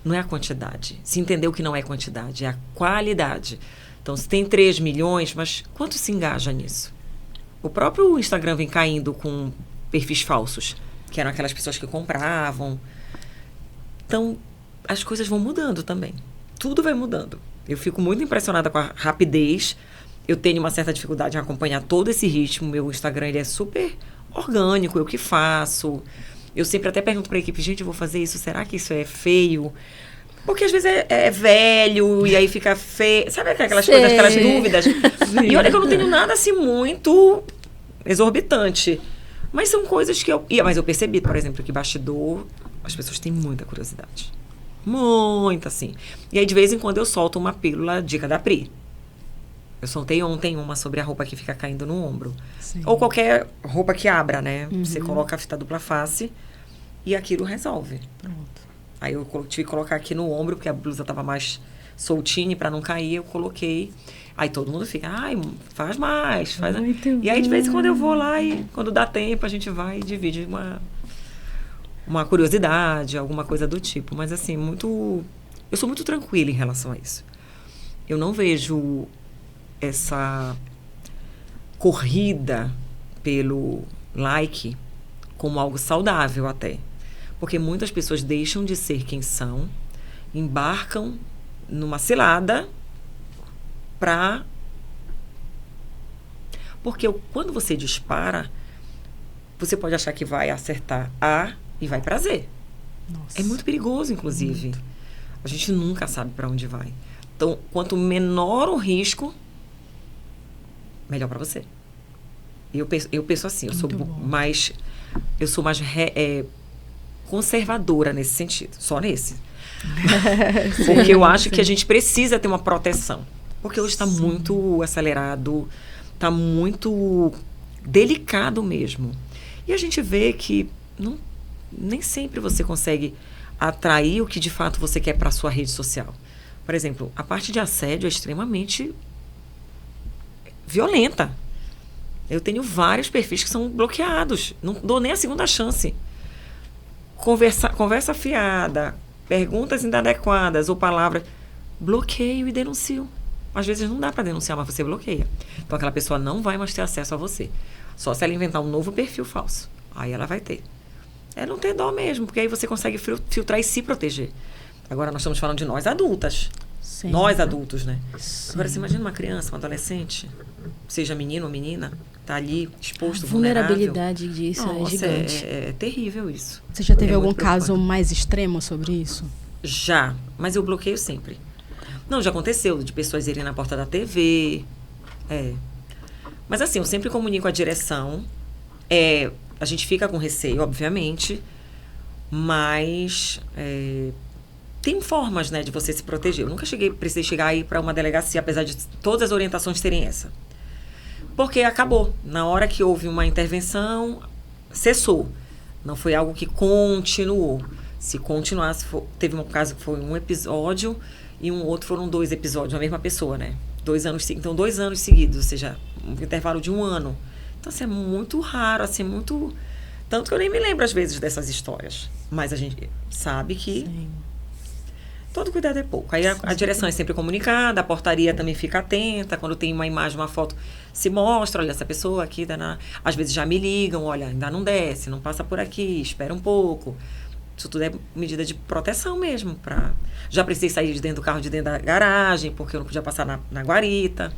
não é a quantidade. Se entendeu que não é quantidade, é a qualidade. Então, se tem 3 milhões, mas quanto se engaja nisso? O próprio Instagram vem caindo com perfis falsos, que eram aquelas pessoas que compravam. Então, as coisas vão mudando também. Tudo vai mudando. Eu fico muito impressionada com a rapidez. Eu tenho uma certa dificuldade em acompanhar todo esse ritmo. Meu Instagram, ele é super orgânico, eu que faço. Eu sempre até pergunto para a equipe, gente, eu vou fazer isso, será que isso é feio? Porque às vezes é velho e aí fica feio. Sabe aquelas coisas, aquelas dúvidas? E olha que eu não tenho nada assim muito exorbitante. Mas são coisas que mas eu percebi, por exemplo, que bastidor, as pessoas têm muita curiosidade. Muita, assim. E aí, de vez em quando, eu solto uma pílula dica da Pri. Eu soltei ontem uma sobre a roupa que fica caindo no ombro. Sim. Ou qualquer roupa que abra, né? Você coloca a fita dupla face e aquilo resolve. Pronto. Aí eu tive que colocar aqui no ombro, porque a blusa tava mais soltinha, para não cair, eu coloquei. Aí todo mundo fica, ai, faz mais, faz. E aí, de vez em quando, eu vou lá e, quando dá tempo, a gente vai e divide uma curiosidade, alguma coisa do tipo. Mas, assim, eu sou muito tranquila em relação a isso. Eu não vejo essa corrida pelo like como algo saudável até. Porque muitas pessoas deixam de ser quem são, embarcam numa cilada porque quando você dispara, você pode achar que vai acertar A e vai para Z. Nossa. É muito perigoso, inclusive. Muito. A gente nunca sabe para onde vai. Então, quanto menor o risco, melhor para você. Eu penso assim, eu sou mais conservadora nesse sentido, só nesse. Porque eu acho que a gente precisa ter uma proteção. Porque hoje está muito acelerado, está muito delicado mesmo. E a gente vê que nem sempre você consegue atrair o que de fato você quer para a sua rede social. Por exemplo, a parte de assédio é extremamente violenta. Eu tenho vários perfis que são bloqueados. Não dou nem a segunda chance. Conversa fiada, perguntas inadequadas ou palavras, bloqueio e denuncio. Às vezes não dá para denunciar, mas você bloqueia. Então aquela pessoa não vai mais ter acesso a você. Só se ela inventar um novo perfil falso. Aí ela vai ter. É não ter dó mesmo, porque aí você consegue filtrar e se proteger. Agora nós estamos falando de nós adultas. Sim. Nós adultos, né? Sim. Agora você imagina uma criança, um adolescente, seja menino ou menina, tá ali exposto, vulnerável. A vulnerabilidade disso é gigante. É terrível isso. Você já teve algum caso mais extremo sobre isso? Já, mas eu bloqueio sempre. Não, já aconteceu de pessoas irem na porta da TV. Mas assim, eu sempre comunico a direção. A gente fica com receio, obviamente, mas tem formas, né, de você se proteger. Eu nunca precisei chegar aí para uma delegacia, apesar de todas as orientações terem essa. Porque acabou. Na hora que houve uma intervenção, cessou. Não foi algo que continuou. Se continuasse, teve um caso que foi um episódio e um outro foram 2 episódios, a mesma pessoa, né? 2 anos, então 2 anos seguidos, ou seja, um intervalo de 1 ano. Então, assim, é muito raro, assim, muito... Tanto que eu nem me lembro, às vezes, dessas histórias. Mas a gente sabe que Sim. todo cuidado é pouco. Aí a direção é sempre comunicada, a portaria também fica atenta. Quando tem uma imagem, uma foto, se mostra, olha, essa pessoa aqui... Às vezes já me ligam, olha, ainda não desce, não passa por aqui, espera um pouco. Isso tudo é medida de proteção mesmo. Já precisei sair de dentro do carro, de dentro da garagem, porque eu não podia passar na guarita.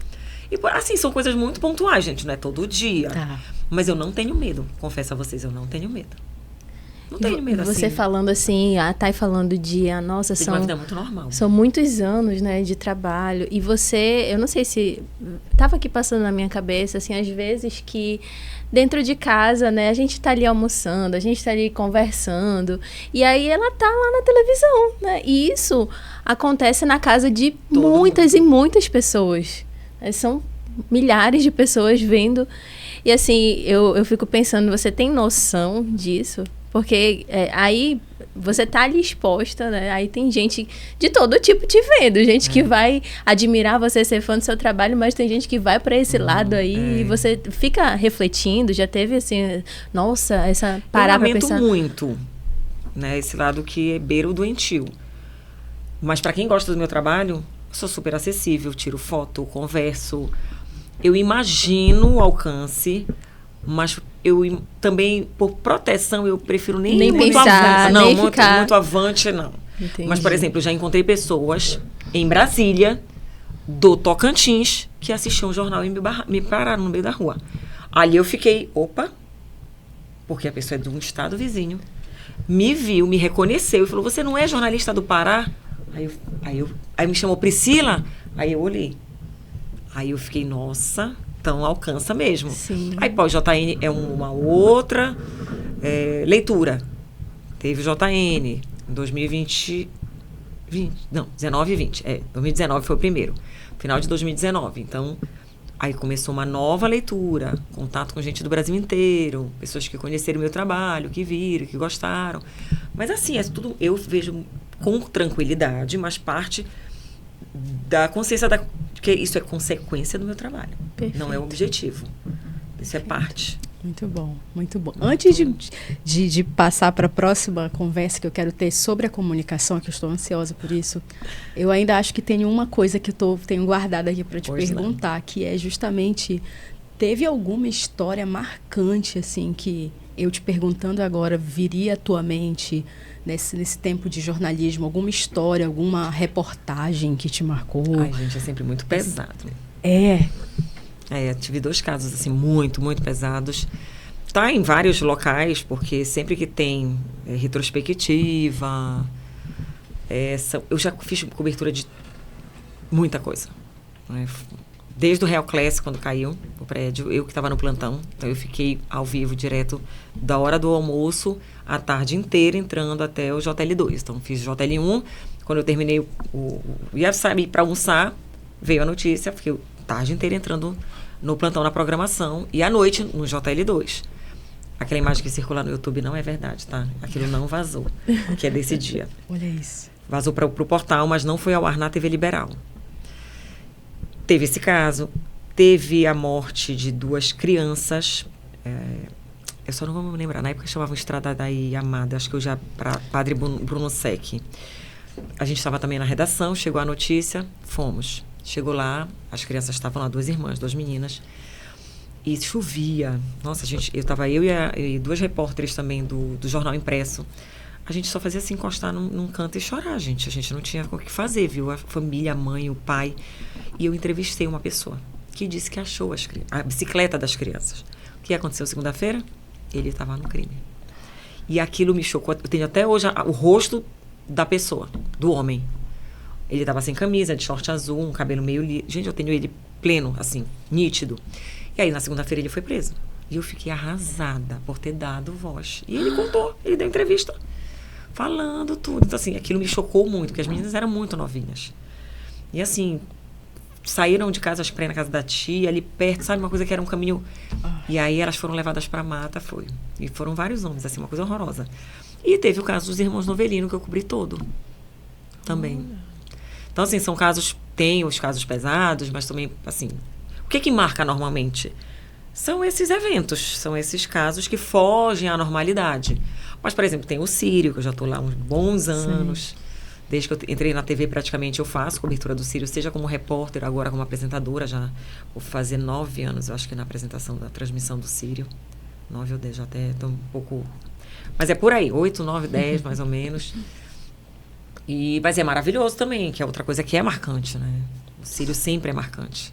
E, assim, são coisas muito pontuais, gente, não é todo dia. Tá. Mas eu não tenho medo, confesso a vocês, eu não tenho medo. Não tenho medo, assim. Você falando assim, a Thay falando de, nossa, uma vida muito normal. São muitos anos, né, de trabalho. E você, eu não sei se... Tava aqui passando na minha cabeça, assim, às vezes que dentro de casa, né, a gente tá ali almoçando, a gente tá ali conversando, e aí ela tá lá na televisão, né? E isso acontece na casa de muitas e muitas pessoas. São milhares de pessoas vendo. E assim, eu fico pensando, você tem noção disso? Porque aí você tá ali exposta, né? Aí tem gente de todo tipo te vendo. Gente que vai admirar você, ser fã do seu trabalho, mas tem gente que vai para esse lado aí e você fica refletindo. Já teve assim, nossa, essa parar pra pensar. Eu lamento muito, né? Esse lado que é beira o doentio. Mas para quem gosta do meu trabalho, eu sou super acessível, tiro foto, converso. Eu imagino o alcance, mas eu também, por proteção, eu prefiro nem muito pensar, avante. Não, nem muito avante, não. Entendi. Mas, por exemplo, eu já encontrei pessoas em Brasília, do Tocantins, que assistiam o jornal e me pararam no meio da rua. Ali eu fiquei, opa, porque a pessoa é de um estado vizinho, me viu, me reconheceu e falou, você não é jornalista do Pará? Aí me chamou Priscila, aí eu olhei. Aí eu fiquei, nossa, então alcança mesmo. Sim. Aí, pô, o JN é uma outra leitura. Teve o JN em 2020, 19 e 20. 2019 foi o primeiro. Final de 2019. Então, aí começou uma nova leitura, contato com gente do Brasil inteiro, pessoas que conheceram o meu trabalho, que viram, que gostaram. Mas assim, é tudo, eu vejo com tranquilidade, mas parte da consciência que isso é consequência do meu trabalho. Perfeito. Não é o objetivo. Isso é parte. Muito bom, muito bom. Antes de passar para a próxima conversa que eu quero ter sobre a comunicação, que eu estou ansiosa por isso, eu ainda acho que tem uma coisa que eu tenho guardada aqui para te perguntar, que é justamente, teve alguma história marcante, assim, que eu te perguntando agora viria à tua mente nesse tempo de jornalismo, alguma história, alguma reportagem que te marcou? Ai, gente, é sempre muito pesado. Tive 2 casos, assim, muito, muito pesados. Tá em vários locais, porque sempre que tem retrospectiva, eu já fiz cobertura de muita coisa. Né? Desde o Real Classic, quando caiu o prédio, eu que estava no plantão. Então, eu fiquei ao vivo, direto, da hora do almoço, a tarde inteira, entrando até o JL2. Então, fiz o JL1. Quando eu terminei, ia sair para almoçar, veio a notícia, fiquei a tarde inteira entrando no plantão, na programação, e à noite, no JL2. Aquela imagem que circula no YouTube não é verdade, tá? Aquilo não vazou, que é desse dia. Olha isso. Vazou para o portal, mas não foi ao ar na TV Liberal. Teve esse caso, teve a morte de 2 crianças, eu só não vou me lembrar, na época chamavam Estrada da Amada, acho que eu já, para Padre Bruno Sec. A gente estava também na redação, chegou a notícia, fomos. Chegou lá, as crianças estavam lá, 2 irmãs, 2 meninas, e chovia. Nossa, eu e 2 repórteres também do Jornal Impresso. A gente só fazia assim, encostar num canto e chorar, gente. A gente não tinha o que fazer, viu? A família, a mãe, o pai. E eu entrevistei uma pessoa que disse que achou a bicicleta das crianças. O que aconteceu segunda-feira? Ele estava no crime. E aquilo me chocou. Eu tenho até hoje o rosto da pessoa, do homem. Ele estava sem camisa, de short azul, um cabelo meio liso. Gente, eu tenho ele pleno, assim, nítido. E aí, na segunda-feira, ele foi preso. E eu fiquei arrasada por ter dado voz. E ele contou, ele deu entrevista, falando tudo. Então, assim, aquilo me chocou muito, porque as meninas eram muito novinhas. E, assim, saíram de casa, acho que pra ir na casa da tia, ali perto, sabe? Uma coisa que era um caminho... E aí, elas foram levadas pra mata, foi. E foram vários homens, assim, uma coisa horrorosa. E teve o caso dos irmãos Novelino, que eu cobri todo. Também. Então, assim, são casos... Tem os casos pesados, mas também, assim... O que marca normalmente? São esses eventos, são esses casos que fogem à normalidade. Mas, por exemplo, tem o Círio, que eu já estou lá há uns bons anos. Sim. Desde que eu entrei na TV, praticamente, eu faço cobertura do Círio, seja como repórter, agora como apresentadora. Já vou fazer 9 anos, eu acho que na apresentação da transmissão do Círio. 9 ou 10, já até estou um pouco... Mas é por aí, 8, 9, 10, mais ou menos. Mas é maravilhoso também, que é outra coisa que é marcante, né? O Círio sempre é marcante.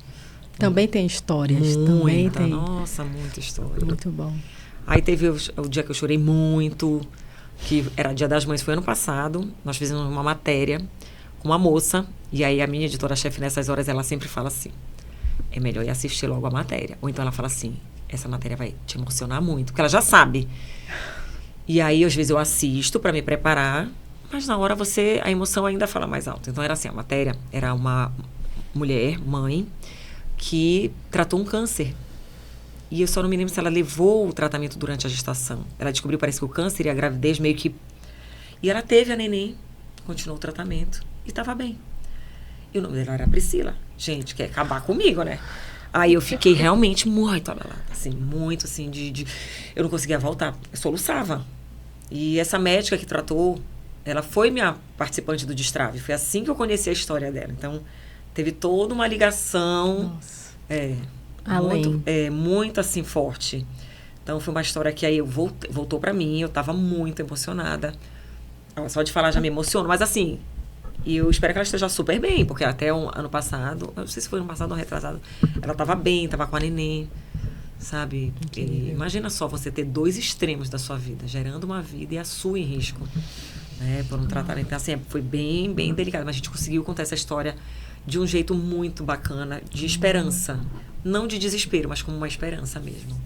Também tem histórias. Muita, também tem. Nossa, muita história. Muito bom. Aí teve o dia que eu chorei muito, que era Dia das Mães, foi ano passado. Nós fizemos uma matéria com uma moça, e aí a minha editora-chefe, nessas horas, ela sempre fala assim, é melhor ir assistir logo a matéria. Ou então ela fala assim, essa matéria vai te emocionar muito, porque ela já sabe. E aí, às vezes, eu assisto para me preparar, mas na hora a emoção ainda fala mais alto. Então era assim, a matéria era uma mulher, mãe, que tratou um câncer. E eu só não me lembro se ela levou o tratamento durante a gestação. Ela descobriu, parece que o câncer e a gravidez meio que... E ela teve a neném, continuou o tratamento e estava bem. E o nome dela era Priscila. Gente, quer acabar comigo, né? Aí eu fiquei realmente muito abalada, assim, muito assim, eu não conseguia voltar, eu soluçava. E essa médica que tratou, ela foi minha participante do Destrave, foi assim que eu conheci a história dela. Então, teve toda uma ligação, muito assim, forte. Então, foi uma história que aí voltou pra mim, eu tava muito emocionada. Só de falar já me emociono, mas assim... E eu espero que ela esteja super bem, porque até ano passado, eu não sei se foi ano passado ou retrasado, ela estava bem, estava com a neném, sabe? Imagina só você ter 2 extremos da sua vida, gerando uma vida e a sua em risco, né? Por um tratamento. Então, assim, foi bem, bem delicado, mas a gente conseguiu contar essa história de um jeito muito bacana, de esperança. Não de desespero, mas como uma esperança mesmo.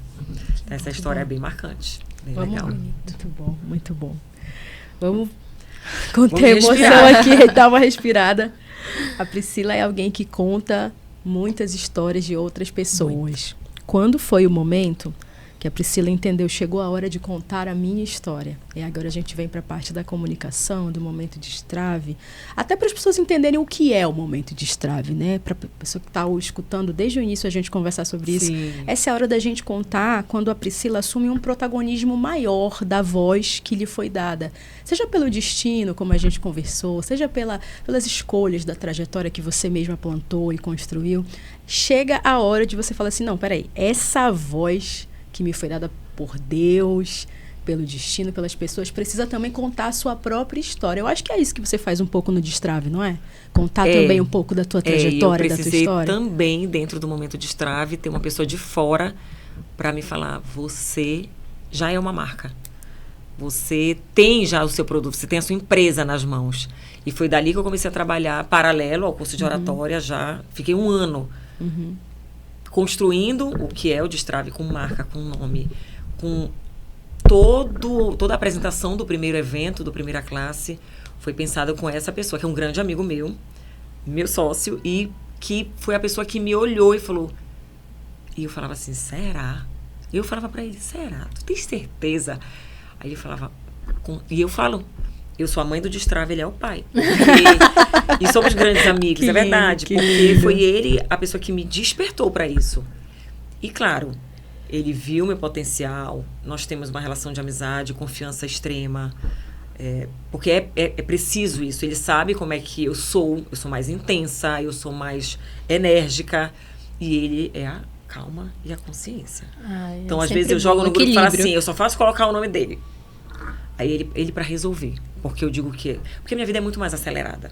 Então, essa história é bem marcante, bem legal. Muito bom, muito bom. Vamos conter emoção aqui, dar uma respirada. A Priscila é alguém que conta muitas histórias de outras pessoas. Muito. Quando foi o momento que a Priscila entendeu, chegou a hora de contar a minha história. E agora a gente vem para a parte da comunicação, do momento de Destrave, até para as pessoas entenderem o que é o momento de Destrave, né? Para a pessoa que está escutando desde o início a gente conversar sobre isso. Essa é a hora da gente contar quando a Priscila assume um protagonismo maior da voz que lhe foi dada. Seja pelo destino, como a gente conversou, seja pelas escolhas da trajetória que você mesma plantou e construiu. Chega a hora de você falar assim, não, peraí, essa voz que me foi dada por Deus, pelo destino, pelas pessoas, precisa também contar a sua própria história. Eu acho que é isso que você faz um pouco no Destrave, não é? Contar também um pouco da tua trajetória, da tua história. Eu precisei também, dentro do momento de Destrave, ter uma pessoa de fora para me falar, você já é uma marca. Você tem já o seu produto, você tem a sua empresa nas mãos. E foi dali que eu comecei a trabalhar paralelo ao curso de oratória já. Fiquei 1 ano. Construindo o que é o Destrave com marca, com nome, com toda a apresentação do primeiro evento, do primeira classe, foi pensada com essa pessoa, que é um grande amigo meu sócio, e que foi a pessoa que me olhou e falou... E eu falava assim, será? E eu falava pra ele, será? Tu tem certeza? Aí ele falava... E eu falo... Eu sou a mãe do Destrave, ele é o pai. E somos grandes amigos, é verdade. Porque foi ele a pessoa que me despertou para isso. E claro, ele viu meu potencial. Nós temos uma relação de amizade, confiança extrema. Porque é preciso isso. Ele sabe como é que eu sou. Eu sou mais intensa, eu sou mais enérgica. E ele é a calma e a consciência. Então, às vezes, eu jogo no grupo e falo assim, eu só faço colocar o nome dele. Aí ele para resolver. Porque eu digo que... Porque a minha vida é muito mais acelerada.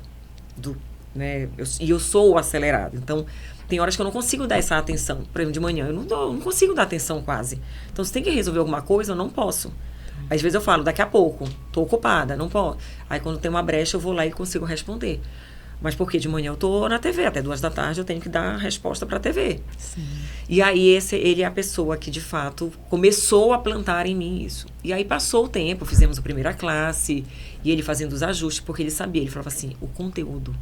Né? Eu sou acelerada. Então, tem horas que eu não consigo dar essa atenção. Por exemplo, de manhã, eu não consigo dar atenção quase. Então, se tem que resolver alguma coisa, eu não posso. Às vezes eu falo, daqui a pouco, tô ocupada, não posso. Aí, quando tem uma brecha, eu vou lá e consigo responder. Mas porque de manhã eu tô na TV, até 2 da tarde eu tenho que dar a resposta para a TV. Sim. E aí ele é a pessoa que, de fato, começou a plantar em mim isso. E aí passou o tempo, fizemos a primeira classe, e ele fazendo os ajustes, porque ele sabia, ele falava assim, o conteúdo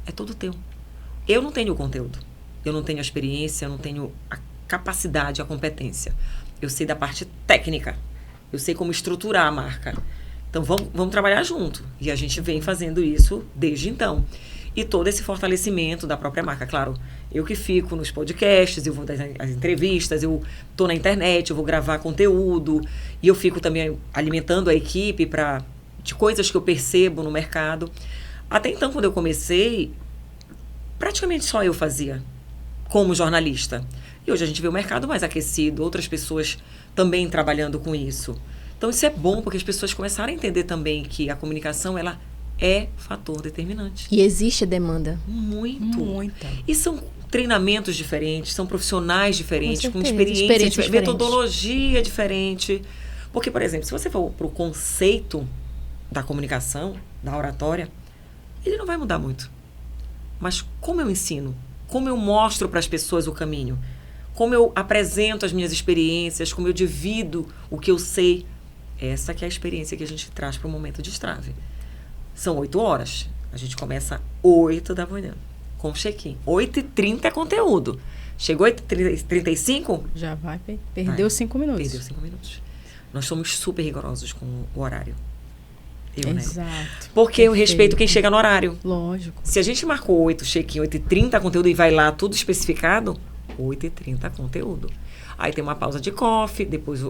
é todo teu. Eu não tenho o conteúdo, eu não tenho a experiência, eu não tenho a capacidade, a competência. Eu sei da parte técnica, eu sei como estruturar a marca. Então, vamos trabalhar junto. E a gente vem fazendo isso desde então. E todo esse fortalecimento da própria marca. Claro, eu que fico nos podcasts, eu vou dar as entrevistas, eu estou na internet, eu vou gravar conteúdo. E eu fico também alimentando a equipe de coisas que eu percebo no mercado. Até então, quando eu comecei, praticamente só eu fazia como jornalista. E hoje a gente vê o mercado mais aquecido, outras pessoas também trabalhando com isso. Então, isso é bom, porque as pessoas começaram a entender também que a comunicação, ela é fator determinante. E existe demanda. Muita. E são treinamentos diferentes, são profissionais diferentes, com experiência diferente, metodologia diferente. Porque, por exemplo, se você for para o conceito da comunicação, da oratória, ele não vai mudar muito. Mas como eu ensino, como eu mostro para as pessoas o caminho, como eu apresento as minhas experiências, como eu divido o que eu sei, essa que é a experiência que a gente traz para o momento de Destrave. São 8 horas. A gente começa 8 da manhã, com check-in. 8h30 é conteúdo. Chegou 8h35? Já vai. Perdeu 5 minutos. Perdeu 5 minutos. Nós somos super rigorosos com o horário. Exato. Porque eu respeito quem chega no horário. Lógico. Se a gente marcou 8, check-in, 8h30 conteúdo e vai lá tudo especificado, 8h30 conteúdo. Aí tem uma pausa de coffee, depois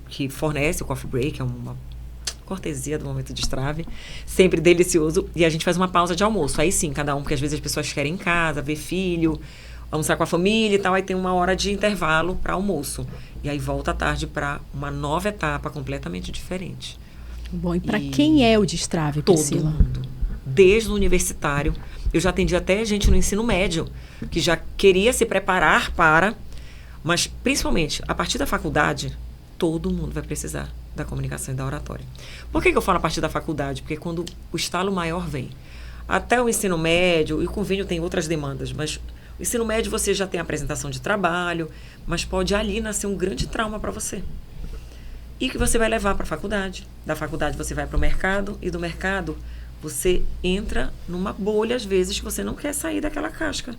que fornece o coffee break, é uma cortesia do momento de Destrave, sempre delicioso, e a gente faz uma pausa de almoço. Aí sim, cada um, porque às vezes as pessoas querem ir em casa, ver filho, almoçar com a família e tal, aí tem uma hora de intervalo para almoço. E aí volta à tarde para uma nova etapa completamente diferente. Bom, e para quem é o Destrave, Priscila? Todo mundo. Desde o universitário. Eu já atendi até gente no ensino médio, que já queria se preparar para... Mas, principalmente, a partir da faculdade, todo mundo vai precisar da comunicação e da oratória. Por que eu falo a partir da faculdade? Porque quando o estalo maior vem. Até o ensino médio, e o convênio tem outras demandas, mas o ensino médio você já tem a apresentação de trabalho, mas pode ali nascer um grande trauma para você. E que você vai levar para a faculdade. Da faculdade você vai para o mercado, e do mercado você entra numa bolha, às vezes, que você não quer sair daquela casca.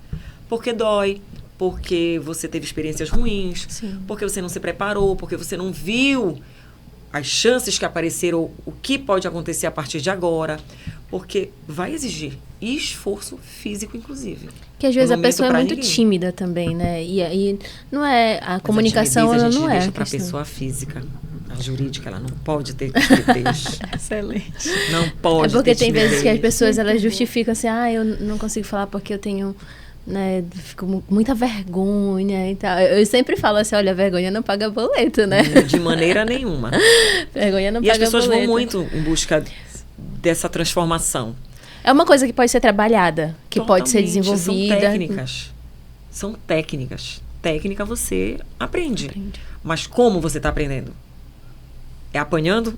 Porque dói, porque você teve experiências ruins, Sim. porque você não se preparou, porque você não viu as chances que apareceram, o que pode acontecer a partir de agora, porque vai exigir esforço físico, inclusive. Que às vezes a pessoa é muito ninguém. tímida também, né? E aí não é a comunicação, Mas a ela timidez não é. A gente deixa para a pessoa física. A jurídica, ela não pode ter timidez. Excelente. Não pode ter É porque tem timidez. vezes que as pessoas elas justificam assim, eu não consigo falar porque eu tenho, né, fico com muita vergonha e tal. Eu sempre falo assim, olha, vergonha não paga boleto, né? De maneira nenhuma. Vergonha não E paga as pessoas boleto. vão muito em busca dessa transformação. É uma coisa que pode ser trabalhada, que pode ser Totalmente. desenvolvida. São técnicas. São técnicas. Técnica você aprende. Mas como você está aprendendo? É apanhando?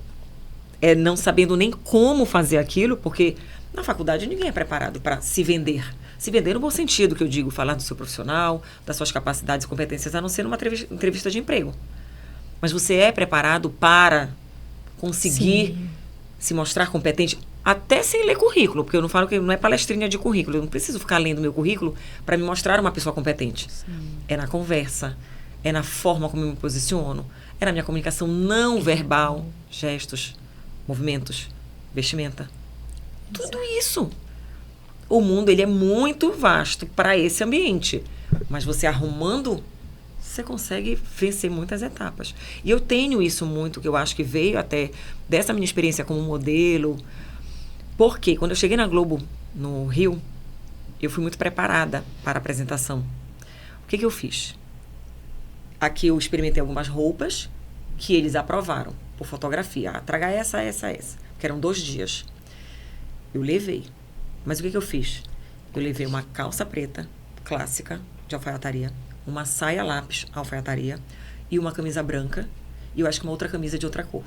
É não sabendo nem como fazer aquilo? Porque na faculdade ninguém é preparado para se vender. Se vender no bom sentido, que eu digo, falar do seu profissional, das suas capacidades e competências, a não ser numa entrevista de emprego. Mas você é preparado para conseguir se mostrar competente, até sem ler currículo, porque eu não falo que não é palestrinha de currículo, eu não preciso ficar lendo meu currículo para me mostrar uma pessoa competente. É na conversa, é na forma como eu me posiciono, é na minha comunicação não verbal, gestos, movimentos, vestimenta. Tudo isso. O mundo ele é muito vasto para esse ambiente, mas você arrumando, você consegue vencer muitas etapas. E eu tenho isso muito, que eu acho que veio até dessa minha experiência como modelo, porque quando eu cheguei na Globo, no Rio, eu fui muito preparada para a apresentação. O que eu fiz? Aqui eu experimentei algumas roupas que eles aprovaram por fotografia. Traga essa, que eram 2 dias. Eu levei. Mas o que eu fiz? Eu levei uma calça preta, clássica, de alfaiataria, uma saia lápis, alfaiataria, e uma camisa branca, e eu acho que uma outra camisa de outra cor.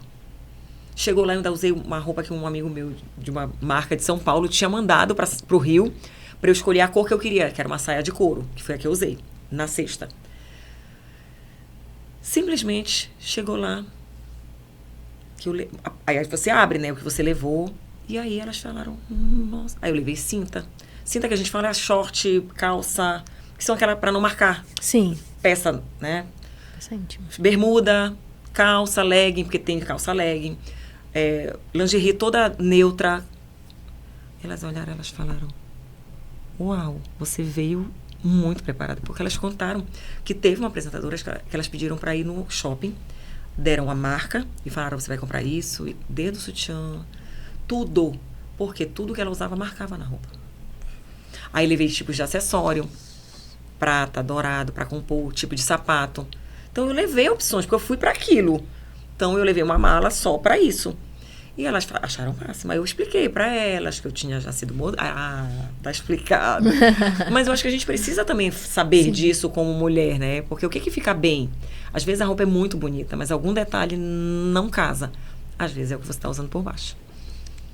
Chegou lá, eu ainda usei uma roupa que um amigo meu, de uma marca de São Paulo, tinha mandado para o Rio, para eu escolher a cor que eu queria, que era uma saia de couro, que foi a que eu usei, na sexta. Simplesmente, chegou lá, aí você abre, né, o que você levou, e aí elas falaram, nossa. Aí eu levei cinta. Cinta que a gente fala é short, calça, que são aquela para não marcar. Sim. Peça, né? Peça íntima. Bermuda, calça, legging, porque tem calça legging. Lingerie toda neutra. Elas olharam, elas falaram, uau, você veio muito preparada. Porque elas contaram que teve uma apresentadora que elas pediram para ir no shopping, deram a marca e falaram, você vai comprar isso, dedo sutiã, tudo. Porque tudo que ela usava marcava na roupa. Aí levei tipos de acessório, prata, dourado, para compor, tipo de sapato. Então eu levei opções, porque eu fui para aquilo. Então eu levei uma mala só para isso. E elas acharam máximo. Aí eu expliquei para elas que eu tinha já sido tá explicado. Mas eu acho que a gente precisa também saber disso como mulher, né? Porque o que fica bem? Às vezes a roupa é muito bonita, mas algum detalhe não casa. Às vezes é o que você está usando por baixo.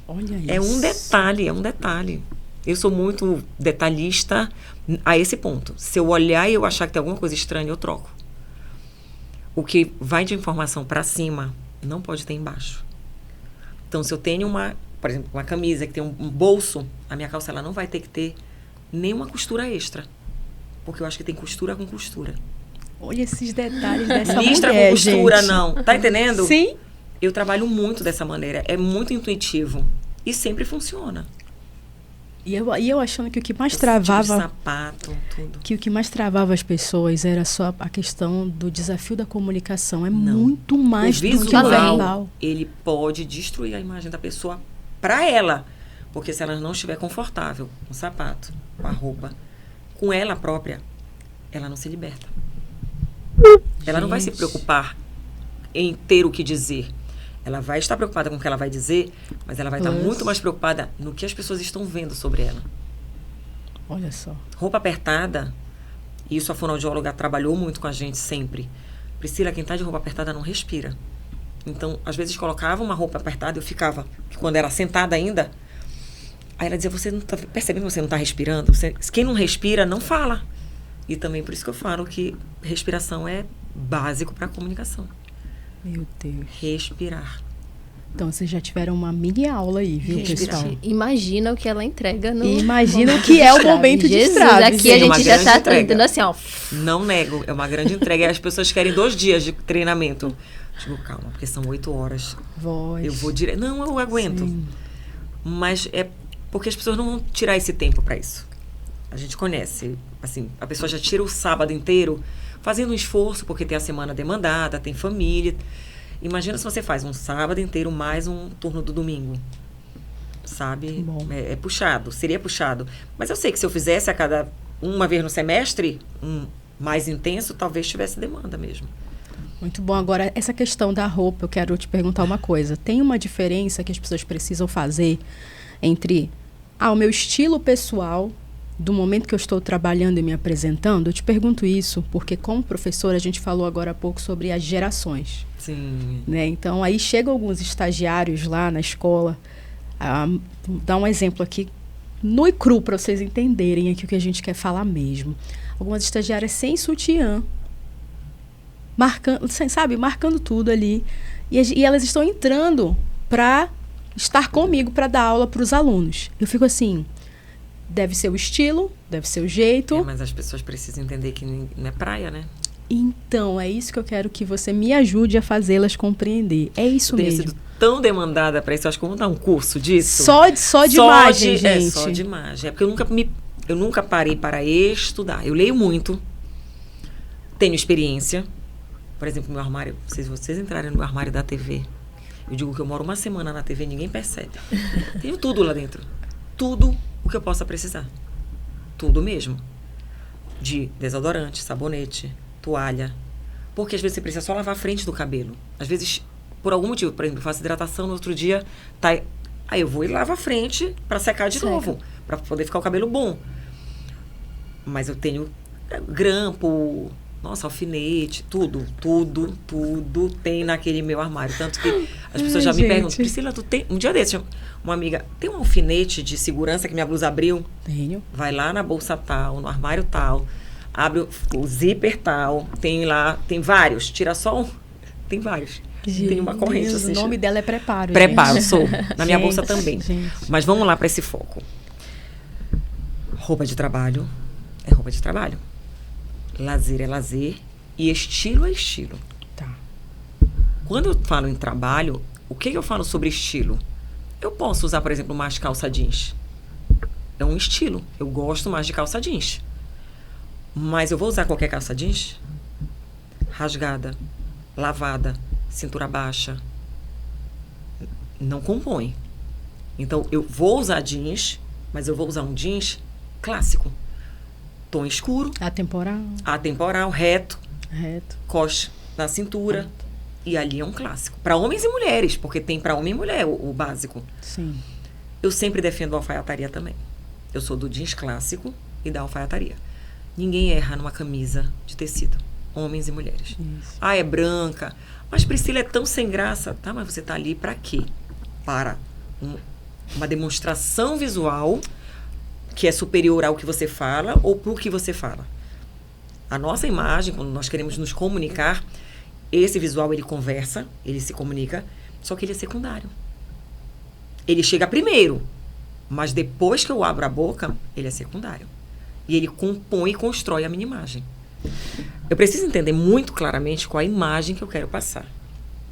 Olha isso. É um detalhe. Eu sou muito detalhista a esse ponto. Se eu olhar e eu achar que tem alguma coisa estranha, eu troco. O que vai de informação para cima, não pode ter embaixo. Então, se eu tenho por exemplo, uma camisa que tem um bolso, a minha calça ela não vai ter que ter nenhuma costura extra. Porque eu acho que tem costura com costura. Olha esses detalhes dessa Listra mulher, com costura, gente. não. Tá entendendo? Sim. Eu trabalho muito dessa maneira. É muito intuitivo. E sempre funciona. E eu achando que o que mais Esse travava... tipo de sapato, tudo. Que o que mais travava as pessoas era só a questão do desafio da comunicação. É Não. muito mais O do que o visual, verbal. ele pode destruir a imagem da pessoa para ela. Porque se ela não estiver confortável com o sapato, com a roupa, com ela própria, ela não se liberta. Ela não vai se preocupar em ter o que dizer. Ela vai estar preocupada com o que ela vai dizer, mas ela vai estar muito mais preocupada no que as pessoas estão vendo sobre ela. Olha só. Roupa apertada, e isso a fonoaudióloga trabalhou muito com a gente sempre. Priscila, quem está de roupa apertada não respira. Então, às vezes colocava uma roupa apertada, eu ficava, quando era sentada ainda, aí ela dizia, você não está percebendo que você não está respirando? Quem não respira, não fala. E também por isso que eu falo que respiração é básico para a comunicação. Meu Deus. Respirar. Então, vocês já tiveram uma mini aula aí, viu, Respirar. pessoal? Imagina o que ela entrega no... E imagina o que é o momento de Jesus, destrave. aqui a É uma gente já grande tá entrega. tentando assim, ó. Não nego, é uma grande entrega. E as pessoas querem 2 dias de treinamento. Digo, calma, porque são 8 horas. Voz. Eu vou direto. Não, eu aguento. Sim. Mas é porque as pessoas não vão tirar esse tempo para isso. A gente conhece, assim, a pessoa já tira o sábado inteiro fazendo um esforço, porque tem a semana demandada, tem família. Imagina se você faz um sábado inteiro mais um turno do domingo. Sabe? Bom. É puxado, seria puxado. Mas eu sei que se eu fizesse a cada uma vez no semestre, mais intenso, talvez tivesse demanda mesmo. Muito bom. Agora, essa questão da roupa, eu quero te perguntar uma coisa. Tem uma diferença que as pessoas precisam fazer entre o meu estilo pessoal, do momento que eu estou trabalhando e me apresentando? Eu te pergunto isso porque, como professora, a gente falou agora há pouco sobre as gerações. Sim. Né? Então, aí chegam alguns estagiários lá na escola. Vou dar um exemplo aqui, nu e cru, para vocês entenderem aqui o que a gente quer falar mesmo. Algumas estagiárias sem sutiã, marcando tudo ali. E elas estão entrando para estar comigo, para dar aula para os alunos. Eu fico assim, deve ser o estilo, deve ser o jeito. Mas as pessoas precisam entender que não é praia, né? Então, é isso que eu quero que você me ajude a fazê-las compreender. É isso Tenho mesmo. sido tão demandada para isso. Acho que eu vou dar um curso disso. Só de imagem, gente. Só de imagem. É porque eu nunca parei para estudar. Eu leio muito. Tenho experiência. Por exemplo, meu armário. Se vocês entrarem no meu armário da TV, eu digo que eu moro uma semana na TV e ninguém percebe. Tenho tudo lá dentro. Tudo o que eu possa precisar. Tudo mesmo. De desodorante, sabonete, toalha. Porque às vezes você precisa só lavar a frente do cabelo. Às vezes, por algum motivo, por exemplo, eu faço hidratação, no outro dia, tá, aí eu vou e lavo a frente para secar de novo. Para poder ficar o cabelo bom. Mas eu tenho grampo, nossa, alfinete, tudo tem naquele meu armário. Tanto que as pessoas já me perguntam, Priscila, tu tem... Um dia desse, uma amiga, tem um alfinete de segurança que minha blusa abriu? Tenho. Vai lá na bolsa tal, no armário tal, abre o zíper tal, tem lá, tem vários, tira só um, tem vários. Tem uma corrente assim. O nome dela é preparo. Preparo, gente. sou. Na minha bolsa Gente, também. gente. Mas vamos lá para esse foco. Roupa de trabalho é roupa de trabalho. Lazer é lazer e estilo é estilo. Tá. Quando eu falo em trabalho, o que eu falo sobre estilo? Eu posso usar, por exemplo, mais calça jeans. É um estilo. Eu gosto mais de calça jeans. Mas eu vou usar qualquer calça jeans? Rasgada, lavada, cintura baixa. Não compõe. Então, eu vou usar jeans, mas eu vou usar um jeans clássico. Tom escuro. Atemporal, reto. Coxa na cintura. Reto. E ali é um clássico. Para homens e mulheres, porque tem para homem e mulher o básico. Sim. Eu sempre defendo a alfaiataria também. Eu sou do jeans clássico e da alfaiataria. Ninguém erra numa camisa de tecido. Homens e mulheres. Isso. É branca. Mas Priscila é tão sem graça. Tá, mas você tá ali para quê? Para uma demonstração visual que é superior ao que você fala ou pro que você fala. A nossa imagem, quando nós queremos nos comunicar, esse visual, ele conversa, ele se comunica, só que ele é secundário. Ele chega primeiro, mas depois que eu abro a boca, ele é secundário. E ele compõe e constrói a minha imagem. Eu preciso entender muito claramente qual a imagem que eu quero passar.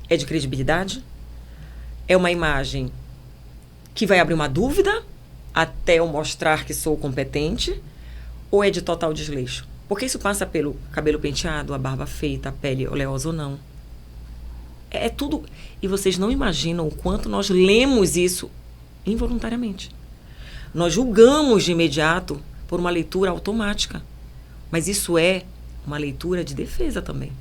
É de credibilidade? É uma imagem que vai abrir uma dúvida até eu mostrar que sou competente, ou é de total desleixo? Porque isso passa pelo cabelo penteado, a barba feita, a pele oleosa ou não. É tudo. E vocês não imaginam o quanto nós lemos isso involuntariamente. Nós julgamos de imediato por uma leitura automática. Mas isso é uma leitura de defesa também.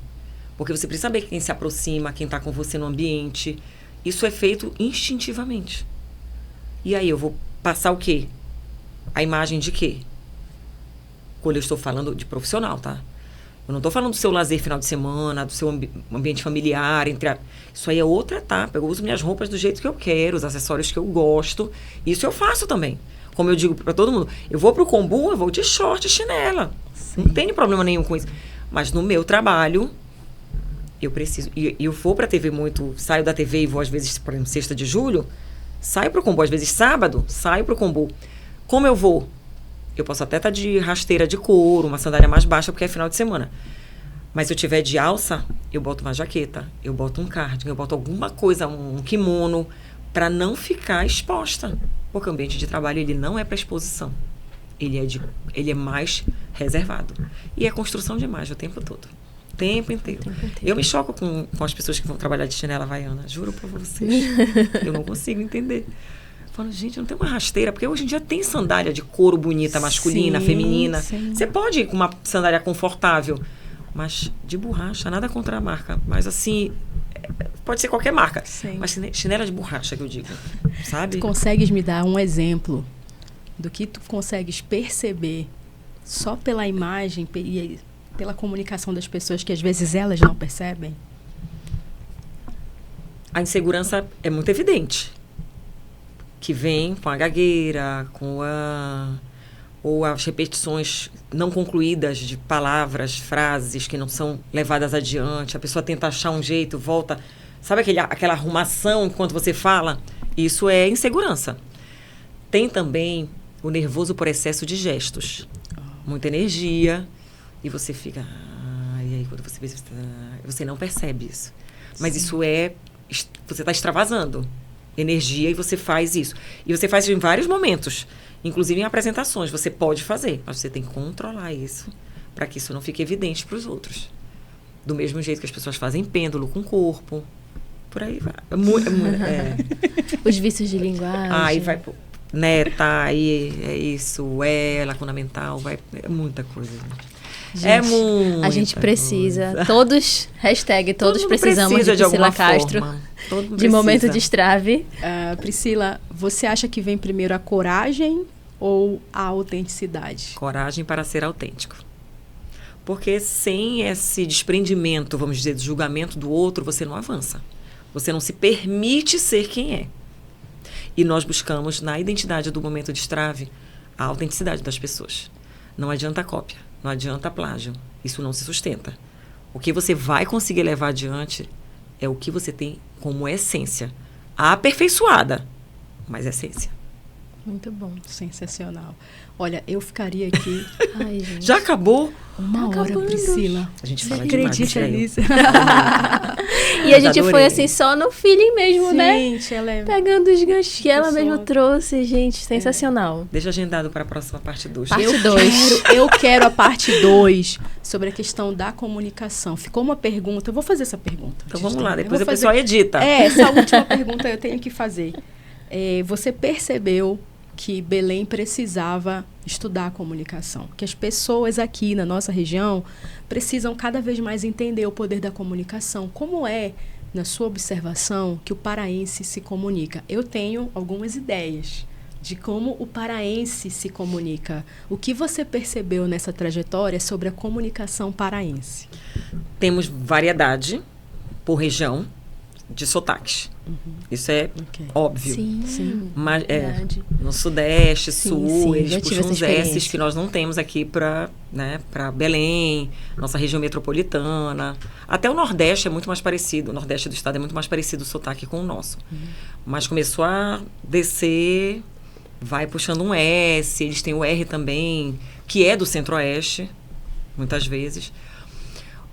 Porque você precisa saber quem se aproxima, quem está com você no ambiente. Isso é feito instintivamente. E aí eu vou passar o quê? A imagem de quê? Quando eu estou falando de profissional, tá? Eu não estou falando do seu lazer final de semana, do seu ambiente familiar. Isso aí é outra etapa. Eu uso minhas roupas do jeito que eu quero, os acessórios que eu gosto. Isso eu faço também. Como eu digo para todo mundo, eu vou para o kombu, eu vou de short e chinela. Sim. Não tem problema nenhum com isso. Mas no meu trabalho, eu preciso... E eu vou para a TV muito... Saio da TV e vou, às vezes, por exemplo, sexta de julho, saio para o kombu. Às vezes, sábado, saio para o kombu. Como eu vou? Eu posso até estar de rasteira de couro, uma sandália mais baixa, porque é final de semana. Mas se eu tiver de alça, eu boto uma jaqueta, eu boto um cardigan, eu boto alguma coisa, um kimono, para não ficar exposta. Porque o ambiente de trabalho, ele não é para exposição. Ele é mais reservado. E é construção de imagem o tempo todo. O tempo inteiro. Eu me choco com as pessoas que vão trabalhar de chinela havaiana. Juro para vocês. Eu não consigo entender. Falando, gente, não tem uma rasteira, porque hoje em dia tem sandália de couro bonita, masculina, sim, feminina. Sim. Você pode ir com uma sandália confortável, mas de borracha, nada contra a marca. Mas assim, pode ser qualquer marca. Sim. Mas chinela de borracha, que eu digo, sabe? Tu consegues me dar um exemplo do que tu consegues perceber só pela imagem e pela comunicação das pessoas, que às vezes elas não percebem? A insegurança é muito evidente. Que vem com a gagueira, ou as repetições não concluídas de palavras, frases que não são levadas adiante. A pessoa tenta achar um jeito, volta. Sabe aquela arrumação enquanto você fala? Isso é insegurança. Tem também o nervoso por excesso de gestos. Muita energia. E você fica... e aí quando você vê, você não percebe isso. Mas sim, isso é... Você está extravasando energia e você faz isso. E você faz isso em vários momentos. Inclusive em apresentações. Você pode fazer, mas você tem que controlar isso para que isso não fique evidente para os outros. Do mesmo jeito que as pessoas fazem pêndulo com o corpo. Por aí vai. Os vícios de linguagem. Aí vai... aí é isso. Lacuna mental. É muita coisa, gente. Gente, a gente precisa. Coisa. Todos precisamos de Priscila Castro. De momento de estrave. Priscila, você acha que vem primeiro a coragem ou a autenticidade? Coragem para ser autêntico. Porque sem esse desprendimento, vamos dizer, do julgamento do outro, você não avança. Você não se permite ser quem é. E nós buscamos, na identidade do momento de estrave, a autenticidade das pessoas. Não adianta cópia. Não adianta plágio. Isso não se sustenta. O que você vai conseguir levar adiante é o que você tem como essência. Aperfeiçoada, mas essência. Muito bom. Sensacional. Olha, eu ficaria aqui... Ai, gente. Já acabou? Uma hora, Priscila. A gente fala demais. Acredita nisso? E a gente foi assim, só no feeling mesmo, sim, né? Gente, ela é... Pegando os ganchos que ela mesma trouxe, gente. Sensacional. Deixa agendado para a próxima parte 2. Parte 2. Eu quero a parte 2 sobre a questão da comunicação. Ficou uma pergunta. Eu vou fazer essa pergunta. Então vamos lá, depois a pessoa edita. Essa última pergunta eu tenho que fazer. Você percebeu que Belém precisava estudar a comunicação, que as pessoas aqui na nossa região precisam cada vez mais entender o poder da comunicação. Como é, na sua observação, que o paraense se comunica? Eu tenho algumas ideias de como o paraense se comunica. O que você percebeu nessa trajetória sobre a comunicação paraense? Temos variedade por região de sotaques. Isso é óbvio. Sim. Mas no Sudeste, Sul, eles puxam uns S's que nós não temos aqui para Belém, nossa região metropolitana. Até o Nordeste é muito mais parecido. O Nordeste do estado é muito mais parecido o sotaque com o nosso. Mas começou a descer, vai puxando um S. Eles têm o R também, que é do Centro-Oeste, muitas vezes.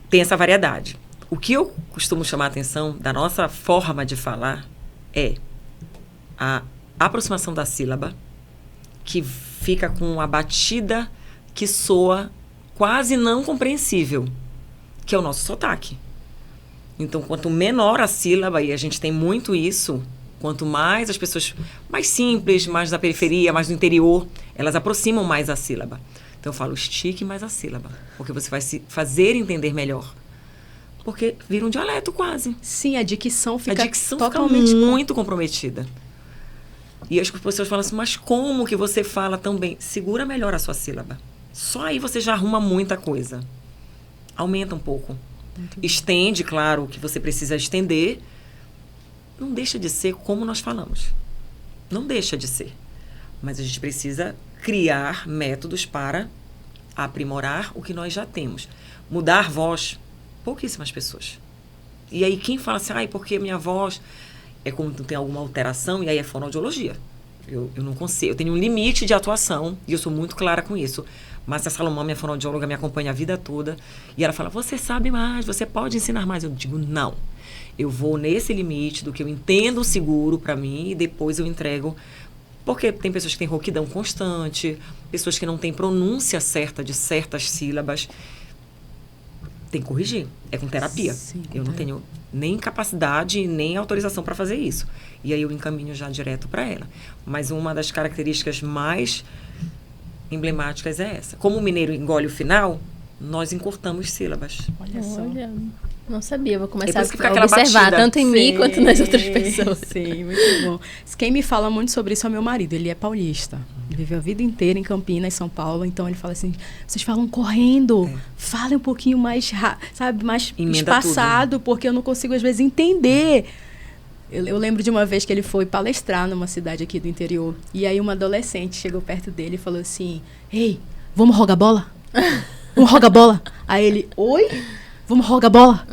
Tem essa variedade. O que eu costumo chamar a atenção da nossa forma de falar é a aproximação da sílaba, que fica com a batida que soa quase não compreensível, que é o nosso sotaque. Então, quanto menor a sílaba, e a gente tem muito isso, quanto mais as pessoas mais simples, mais da periferia, mais do interior, elas aproximam mais a sílaba. Então, eu falo, estique mais a sílaba, porque você vai se fazer entender melhor. Porque vira um dialeto quase. Sim, a dicção fica totalmente fica muito comprometida. E as pessoas falam assim, mas como que você fala tão bem? Segura melhor a sua sílaba. Só aí você já arruma muita coisa. Aumenta um pouco. Estende, claro, o que você precisa estender. Não deixa de ser como nós falamos. Não deixa de ser. Mas a gente precisa criar métodos para aprimorar o que nós já temos. Mudar voz, pouquíssimas pessoas. E aí quem fala assim, porque minha voz é como tem alguma alteração, e aí é fonoaudiologia. Eu não consigo, eu tenho um limite de atuação, e eu sou muito clara com isso. Márcia Salomão, minha fonoaudióloga, me acompanha a vida toda, e ela fala, você sabe mais, você pode ensinar mais. Eu digo, não. Eu vou nesse limite do que eu entendo seguro para mim, e depois eu entrego. Porque tem pessoas que têm rouquidão constante, pessoas que não têm pronúncia certa de certas sílabas. Tem que corrigir. É com terapia. Sim, eu não tenho nem capacidade, nem autorização para fazer isso. E aí eu encaminho já direto para ela. Mas uma das características mais emblemáticas é essa. Como o mineiro engole o final, nós encurtamos sílabas. Olha só. Não sabia, vou começar a observar batida. Tanto em mim quanto nas outras pessoas. Sim, muito bom. Quem me fala muito sobre isso é meu marido, ele é paulista. Viveu a vida inteira em Campinas, São Paulo, então ele fala assim, vocês falam correndo, falem um pouquinho mais, sabe, mais espaçado, porque eu não consigo às vezes entender. Eu lembro de uma vez que ele foi palestrar numa cidade aqui do interior, e aí uma adolescente chegou perto dele e falou assim, ei, vamos rogar bola? Vamos rogar bola? Aí ele, oi? Vamos rogar bola?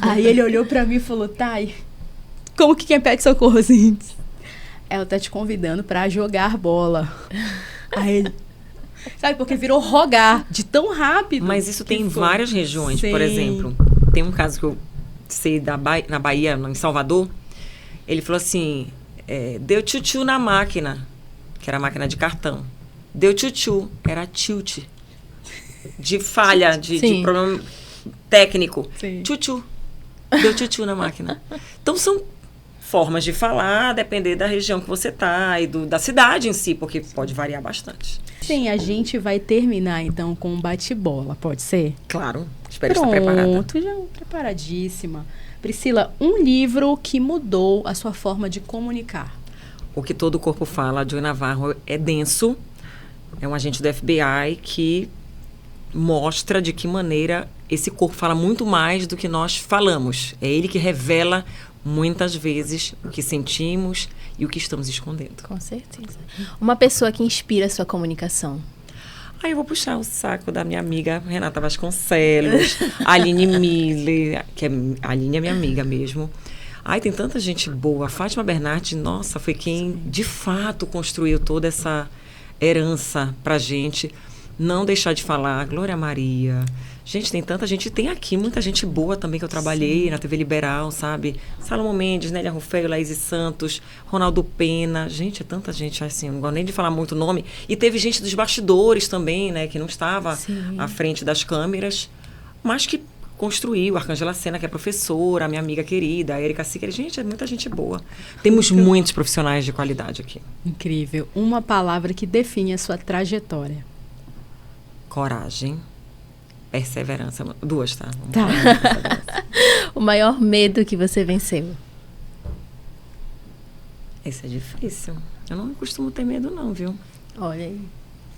Aí ele olhou pra mim e falou, Thay, como que quem pede socorro assim? Ela tá te convidando pra jogar bola. Aí ele, sabe, porque virou rogar de tão rápido. Mas isso tem em várias regiões. Sim. Por exemplo, tem um caso que eu sei na Bahia, em Salvador. Ele falou assim, deu tchutchu na máquina, que era a máquina de cartão. Deu tchutchu, era tilt. De falha, de problema técnico. Sim. Tchutchu. Deu tchutchu na máquina. Então, são formas de falar, a depender da região que você está e da cidade em si, porque pode variar bastante. Sim, a gente vai terminar, então, com um bate-bola, pode ser? Claro. Espero estar preparada. Pronto, já preparadíssima. Priscila, um livro que mudou a sua forma de comunicar. O que todo o corpo fala, Joy Navarro, é denso. É um agente do FBI que mostra de que maneira esse corpo fala muito mais do que nós falamos. É ele que revela muitas vezes o que sentimos e o que estamos escondendo. Com certeza. Uma pessoa que inspira a sua comunicação. Eu vou puxar o saco da minha amiga Renata Vasconcelos, Aline Miller, que a Aline é minha amiga mesmo. Tem tanta gente boa. Fátima Bernardes, nossa, foi quem de fato construiu toda essa herança pra gente. Não deixar de falar, Glória Maria. Gente, tem tanta gente. Tem aqui muita gente boa também que eu trabalhei na TV Liberal, sabe? Salomão Mendes, Nélia Rufeio, Laís Santos, Ronaldo Pena. Gente, é tanta gente assim, não gosto nem de falar muito nome. E teve gente dos bastidores também, né? Que não estava à frente das câmeras, mas que construiu. A Arcângela Sena, que é professora, a minha amiga querida, a Erika Siqueira. Gente, é muita gente boa. Temos muitos profissionais de qualidade aqui. Incrível. Uma palavra que define a sua trajetória. Coragem. Perseverança. 2, tá? O maior medo que você venceu? Esse é difícil. Eu não costumo ter medo, não, viu? Olha aí.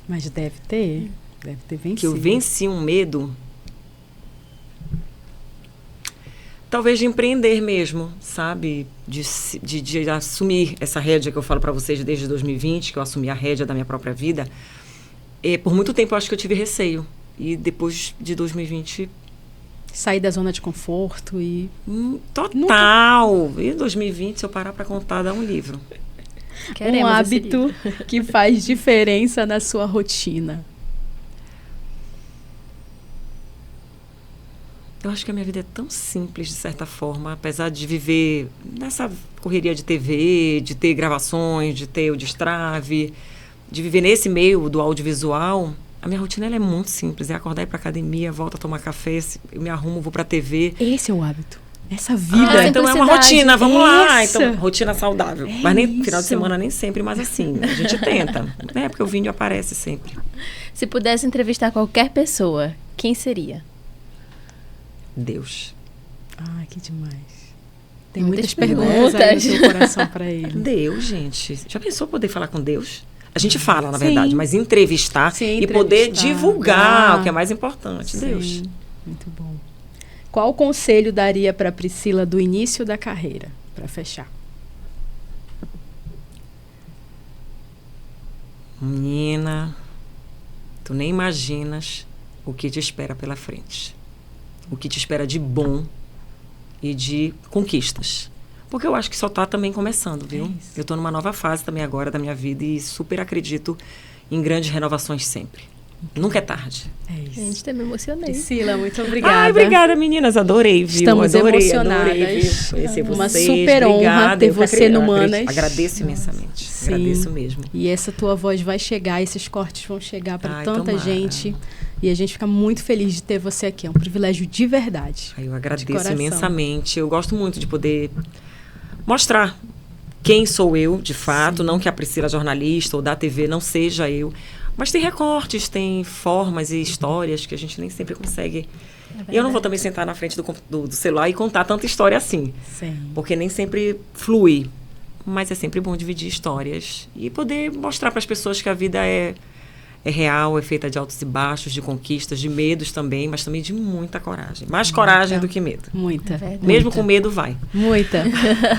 Mas deve ter vencido. Que eu venci um medo... Talvez de empreender mesmo, sabe? De assumir essa rédea que eu falo para vocês desde 2020, que eu assumi a rédea da minha própria vida. Por muito tempo eu acho que eu tive receio. E depois de 2020... Sair da zona de conforto e... Total! E 2020, se eu parar para contar, dá um livro. Um hábito que faz diferença na sua rotina. Eu acho que a minha vida é tão simples, de certa forma, apesar de viver nessa correria de TV, de ter gravações, de ter o destrave, de viver nesse meio do audiovisual. A minha rotina ela é muito simples. É acordar, ir pra academia, volto a tomar café, eu me arrumo, vou pra TV. Esse é o hábito. Essa vida. Então é uma rotina, vamos lá. Essa. Então, rotina saudável. Mas nem final de semana, nem sempre, mas assim, a gente tenta. Né? Porque o vinho aparece sempre. Se pudesse entrevistar qualquer pessoa, quem seria? Deus. Ai, que demais. Tem Muitas muitas perguntas aí no perguntas. seu coração pra ele. Deus, gente. Já pensou poder falar com Deus? A gente fala, na Sim. verdade, mas entrevistar Sim, e poder entrevistar. divulgar, o que é mais importante. Sim, Deus. muito bom. Qual conselho daria para Priscila do início da carreira, para fechar? Menina, tu nem imaginas o que te espera pela frente. O que te espera de bom e de conquistas. Porque eu acho que só tá também começando, viu? isso. Eu tô numa nova fase também agora da minha vida e super acredito em grandes renovações sempre. Nunca é tarde. É isso. Gente, até me emocionei. Priscila, muito obrigada. Ai, obrigada, meninas. Adorei, viu? Estamos adorei, emocionadas. adorei, viu? Conhecer Uma vocês. super honra Obrigada. ter Eu que você no Manas. Agradeço imensamente. Sim. Agradeço mesmo. E essa tua voz vai chegar, esses cortes vão chegar para Ai, tanta tomara. gente. E a gente fica muito feliz de ter você aqui. É um privilégio de verdade. Ai, eu De agradeço coração. imensamente. Eu gosto muito de poder mostrar quem sou eu, de fato. Não que a Priscila jornalista ou da TV não seja eu. Mas tem recortes, tem formas e histórias que a gente nem sempre consegue. E eu não vou também sentar na frente do celular e contar tanta história assim. Sim. Porque nem sempre flui. Mas é sempre bom dividir histórias e poder mostrar para as pessoas que a vida é real, é feita de altos e baixos, de conquistas, de medos também, mas também de muita coragem. Mais coragem do que medo. Muita. verdade. Mesmo com medo, vai. Muita.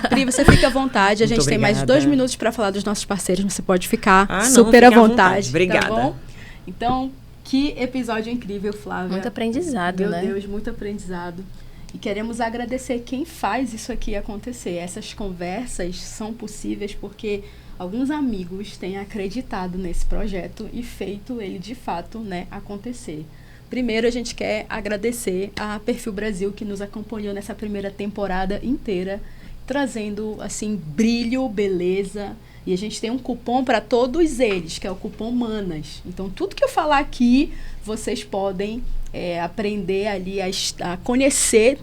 Pri, você fica à vontade. A Muito gente tem mais obrigada. 2 minutos para falar dos nossos parceiros. Você pode ficar Ah, não, super à fiquem à vontade. vontade. Obrigada. Tá bom? Então, que episódio incrível, Flávia. Muito aprendizado, Meu né? Deus, muito aprendizado. E queremos agradecer quem faz isso aqui acontecer. Essas conversas são possíveis porque alguns amigos têm acreditado nesse projeto e feito ele, de fato, né, acontecer. Primeiro, a gente quer agradecer a Perfil Brasil, que nos acompanhou nessa primeira temporada inteira, trazendo, assim, brilho, beleza. E a gente tem um cupom para todos eles, que é o cupom MANAS. Então, tudo que eu falar aqui, vocês podem aprender ali a conhecer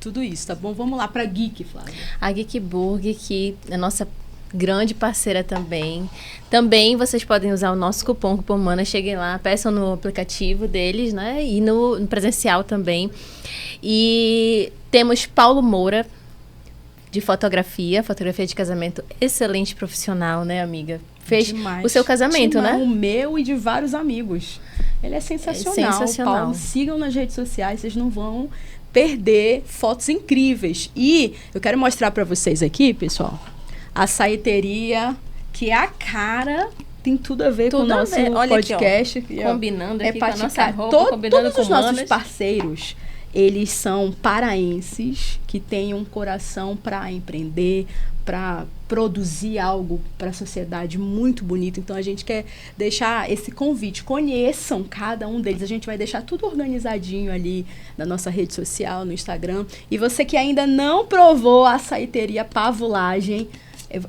tudo isso, tá bom? Vamos lá para Geek, Flávia. A Geek Burger, que é nossa grande parceira também. Também vocês podem usar o nosso cupom MANAS. Cheguem lá, peçam no aplicativo deles, né? E no presencial também. E temos Paulo Moura, de fotografia de casamento, excelente profissional, né, amiga? Fez Demais. o seu casamento, né? O meu e de vários amigos. Ele é sensacional. sensacional. Paulo, sigam nas redes sociais, vocês não vão perder fotos incríveis. E eu quero mostrar para vocês aqui, pessoal, a saiteria, que é a cara, tem tudo a ver com o Tudo a nosso ver. Olha aqui, ó, podcast. combinando aqui com a nossa Paticar. roupa, combinando Todos com os nossos Manas. parceiros, eles são paraenses que têm um coração para empreender, para produzir algo para a sociedade muito bonito. Então a gente quer deixar esse convite, conheçam cada um deles. A gente vai deixar tudo organizadinho ali na nossa rede social, no Instagram. E você que ainda não provou a açaiteria Pavulagem,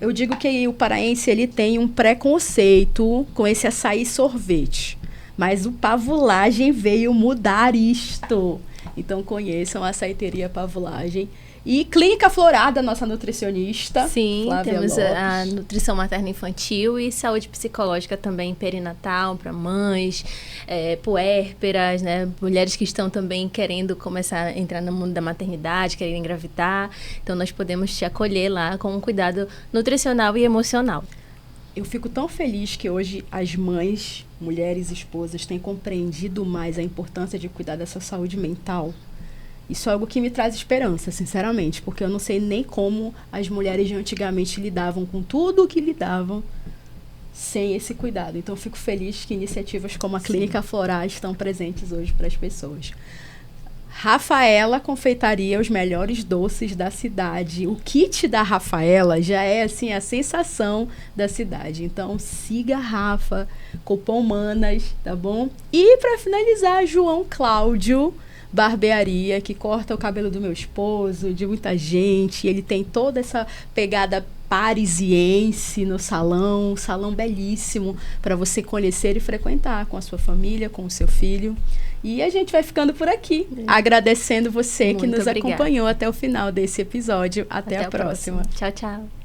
eu digo que o paraense ele tem um preconceito com esse açaí sorvete. Mas o Pavulagem veio mudar isto. Então conheçam a açaiteria Pavulagem. E Clínica Florada, nossa nutricionista. Sim, Flávia temos Lopes. a nutrição materna infantil e saúde psicológica também perinatal para mães, puérperas, né? Mulheres que estão também querendo começar a entrar no mundo da maternidade, querendo engravidar. Então nós podemos te acolher lá com um cuidado nutricional e emocional. Eu fico tão feliz que hoje as mães, mulheres, esposas têm compreendido mais a importância de cuidar dessa saúde mental. Isso é algo que me traz esperança, sinceramente, porque eu não sei nem como as mulheres de antigamente lidavam com tudo o que lidavam sem esse cuidado. Então, eu fico feliz que iniciativas como a Clínica Florar estão presentes hoje para as pessoas. Rafaela Confeitaria, os melhores doces da cidade. O kit da Rafaela já é assim a sensação da cidade. Então siga a Rafa, cupom MANAS, tá bom? E para finalizar, João Cláudio, Barbearia, que corta o cabelo do meu esposo, de muita gente. Ele tem toda essa pegada parisiense no salão, um salão belíssimo para você conhecer e frequentar com a sua família, com o seu filho. E a gente vai ficando por aqui, agradecendo você que nos acompanhou até o final desse episódio. Até a próxima. Tchau, tchau.